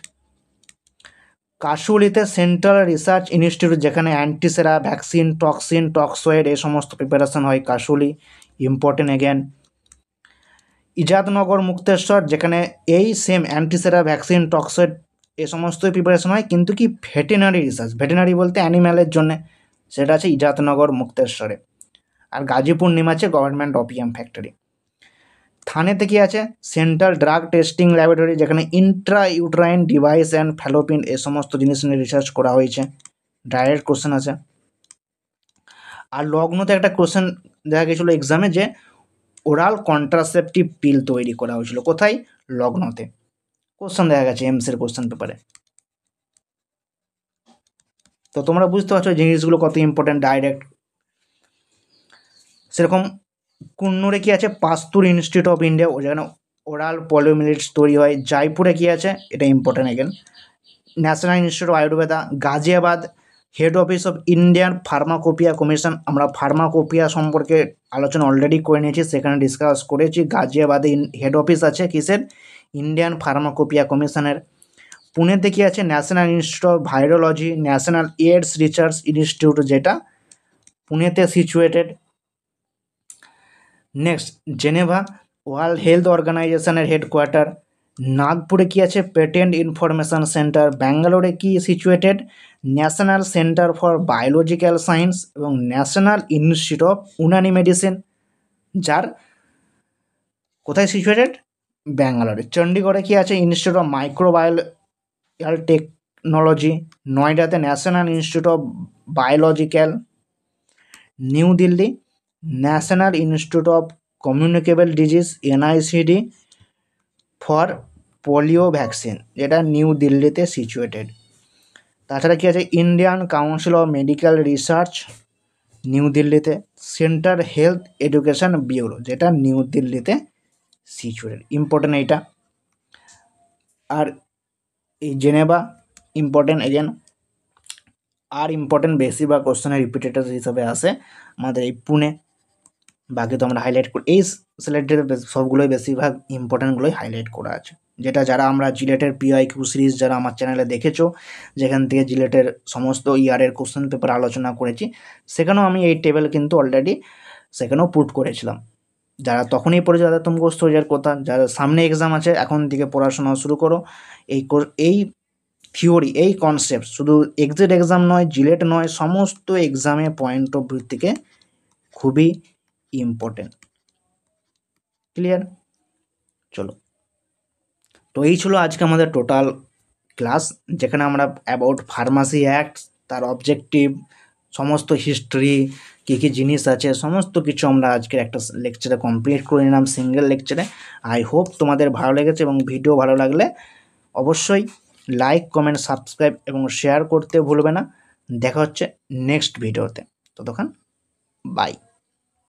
A: কাশুলিতে সেন্ট্রাল রিসার্চ ইনস্টিটিউট যেখানে অ্যান্টিসেরা ভ্যাকসিন টক্সিন টক্সয়েড এই সমস্ত প্রিপারেশন হয়, কাশুলি ইম্পর্টেন্ট এগেন। ইজাদনগর মুক্তেশ্বর যেখানে এই সেম অ্যান্টিসেরা ভ্যাকসিন টক্সয়েড এ সমস্তই প্রিপারেশন হয়, কিন্তু কি ভেটেনারি রিসার্চ, ভেটেনারি বলতে অ্যানিম্যালের জন্য, সেটা আছে ইজাদনগর মুক্তেশ্বরে। আর গাজীপুর নিমাছে গভর্নমেন্ট ওপিয়াম ফ্যাক্টরি। থানেতে কি আছে, সেন্ট্রাল ড্রাগ টেস্টিং ল্যাবরেটরি যেখানে ইন্ট্রা ইউট্রাইন ডিভাইস অ্যান্ড ফ্যালোপিন এ সমস্ত জিনিস নিয়ে রিসার্চ করা হয়েছে, ডাইরেক্ট কোশ্চেন আছে। আর লগ্নতে একটা কোশ্চেন দেখা গেছিলো এক্সামে যে ওরাল কন্ট্রাসেপটিভ পিল তৈরি করা হয়েছিল, কোথায়, লগ্নতে। কোশ্চেন দেখা গেছে এমসের কোশ্চেন পেপারে। তো তোমরা বুঝতে পারছো জিনিসগুলো কত ইম্পর্টেন্ট ডাইরেক্ট। সেরকম কুন্নুরে কি আছে, পাস্তুর ইনস্টিটিউট অফ ইন্ডিয়া, যেখানে ওরাল পলিওমিয়েলিটিস তৈরি হয়। জয়পুরে কি আছে, এটা important again, national institute of Ayurveda. Ghaziabad head office of Indian pharmacopoeia commission, আমরা ফার্মাকোপিয়া সম্পর্কে আলোচনা অলরেডি করে নিয়েছি, সেখানে ডিসকাস করেছি। গাজিয়াবাদে হেড অফিস আছে কিসের, ইন্ডিয়ান ফার্মাকোপিয়া কমিশনের। পুনেতে কি আছে, national institute of virology, national AIDS research institute, যেটা পুনেতে situated. Next Geneva world health অর্গানাইজেশনের হেডকোয়ার্টার। নাগপুরে কি আছে, পেটেন্ট ইনফরমেশন সেন্টার। ব্যাঙ্গালোরে কি situated, national centre for biological science এবং national institute of Unani medicine, যার কোথায় সিচুয়েটেড, ব্যাঙ্গালোরে। চণ্ডীগড়ে কি আছে, ইনস্টিটিউট অফ মাইক্রোবায়োলজিক্যাল টেকনোলজি। নয়ডাতে national institute of biological. New Delhi national institute of communicable disease NICD for polio vaccine, যেটা নিউ দিল্লিতে সিচুয়েটেড। তাছাড়া কি আছে, Indian council of medical research new দিল্লিতে। সেন্ট্রাল হেলথ এডুকেশন ব্যুরো, যেটা নিউ দিল্লিতে সিচুয়েটেড, ইম্পর্টেন্ট এইটা। আর এই জেনেভা ইম্পর্টেন্ট এগেন। আর ইম্পর্টেন্ট বেশিরভাগ কোশ্চেনের রিপিটেটার হিসাবে আসে আমাদের এই পুনে। বাকি তো আমরা হাইলাইট করি, এই সিলেক্টেড সবগুলোই বেশিরভাগ ইম্পর্টেন্টগুলোই হাইলাইট করা আছে, যেটা যারা আমরা জিলেটের পিআইকিউ সিরিজ যারা আমার চ্যানেলে দেখেছো, যেখান থেকে জিলেটের সমস্ত ইয়ারের কোশ্চেন পেপার আলোচনা করেছি, সেখানেও আমি এই টেবিল কিন্তু অলরেডি সেখানেও পুট করেছিলাম। যারা তখনই পড়েছে তাদের তো মুখস্থ হয়ে যাওয়ার কথা, যারা সামনে এক্সাম আছে এখন থেকে পড়াশোনা শুরু করো। এই থিওরি, এই কনসেপ্ট শুধু এক্সিট এক্সাম নয়, জিলেট নয়, সমস্ত এক্সামে পয়েন্ট অফ ভিউ থেকে খুবই ইম্পর্টেন্ট। ক্লিয়ার? চলো, তো এই ছিল আজকে আমাদের টোটাল ক্লাস, যেখানে আমরা অ্যাবাউট ফার্মাসি অ্যাক্ট, তার অবজেক্টিভ, সমস্ত হিস্ট্রি, কী কী জিনিস আছে, সমস্ত কিছু আমরা আজকের একটা লেকচারে কমপ্লিট করে নিলাম, সিঙ্গেল লেকচারে। আই হোপ তোমাদের ভালো লেগেছে, এবং ভিডিও ভালো লাগলে অবশ্যই লাইক কমেন্ট সাবস্ক্রাইব এবং শেয়ার করতে ভুলবে না। দেখা হচ্ছে নেক্সট ভিডিওতে, ততক্ষণ বাই।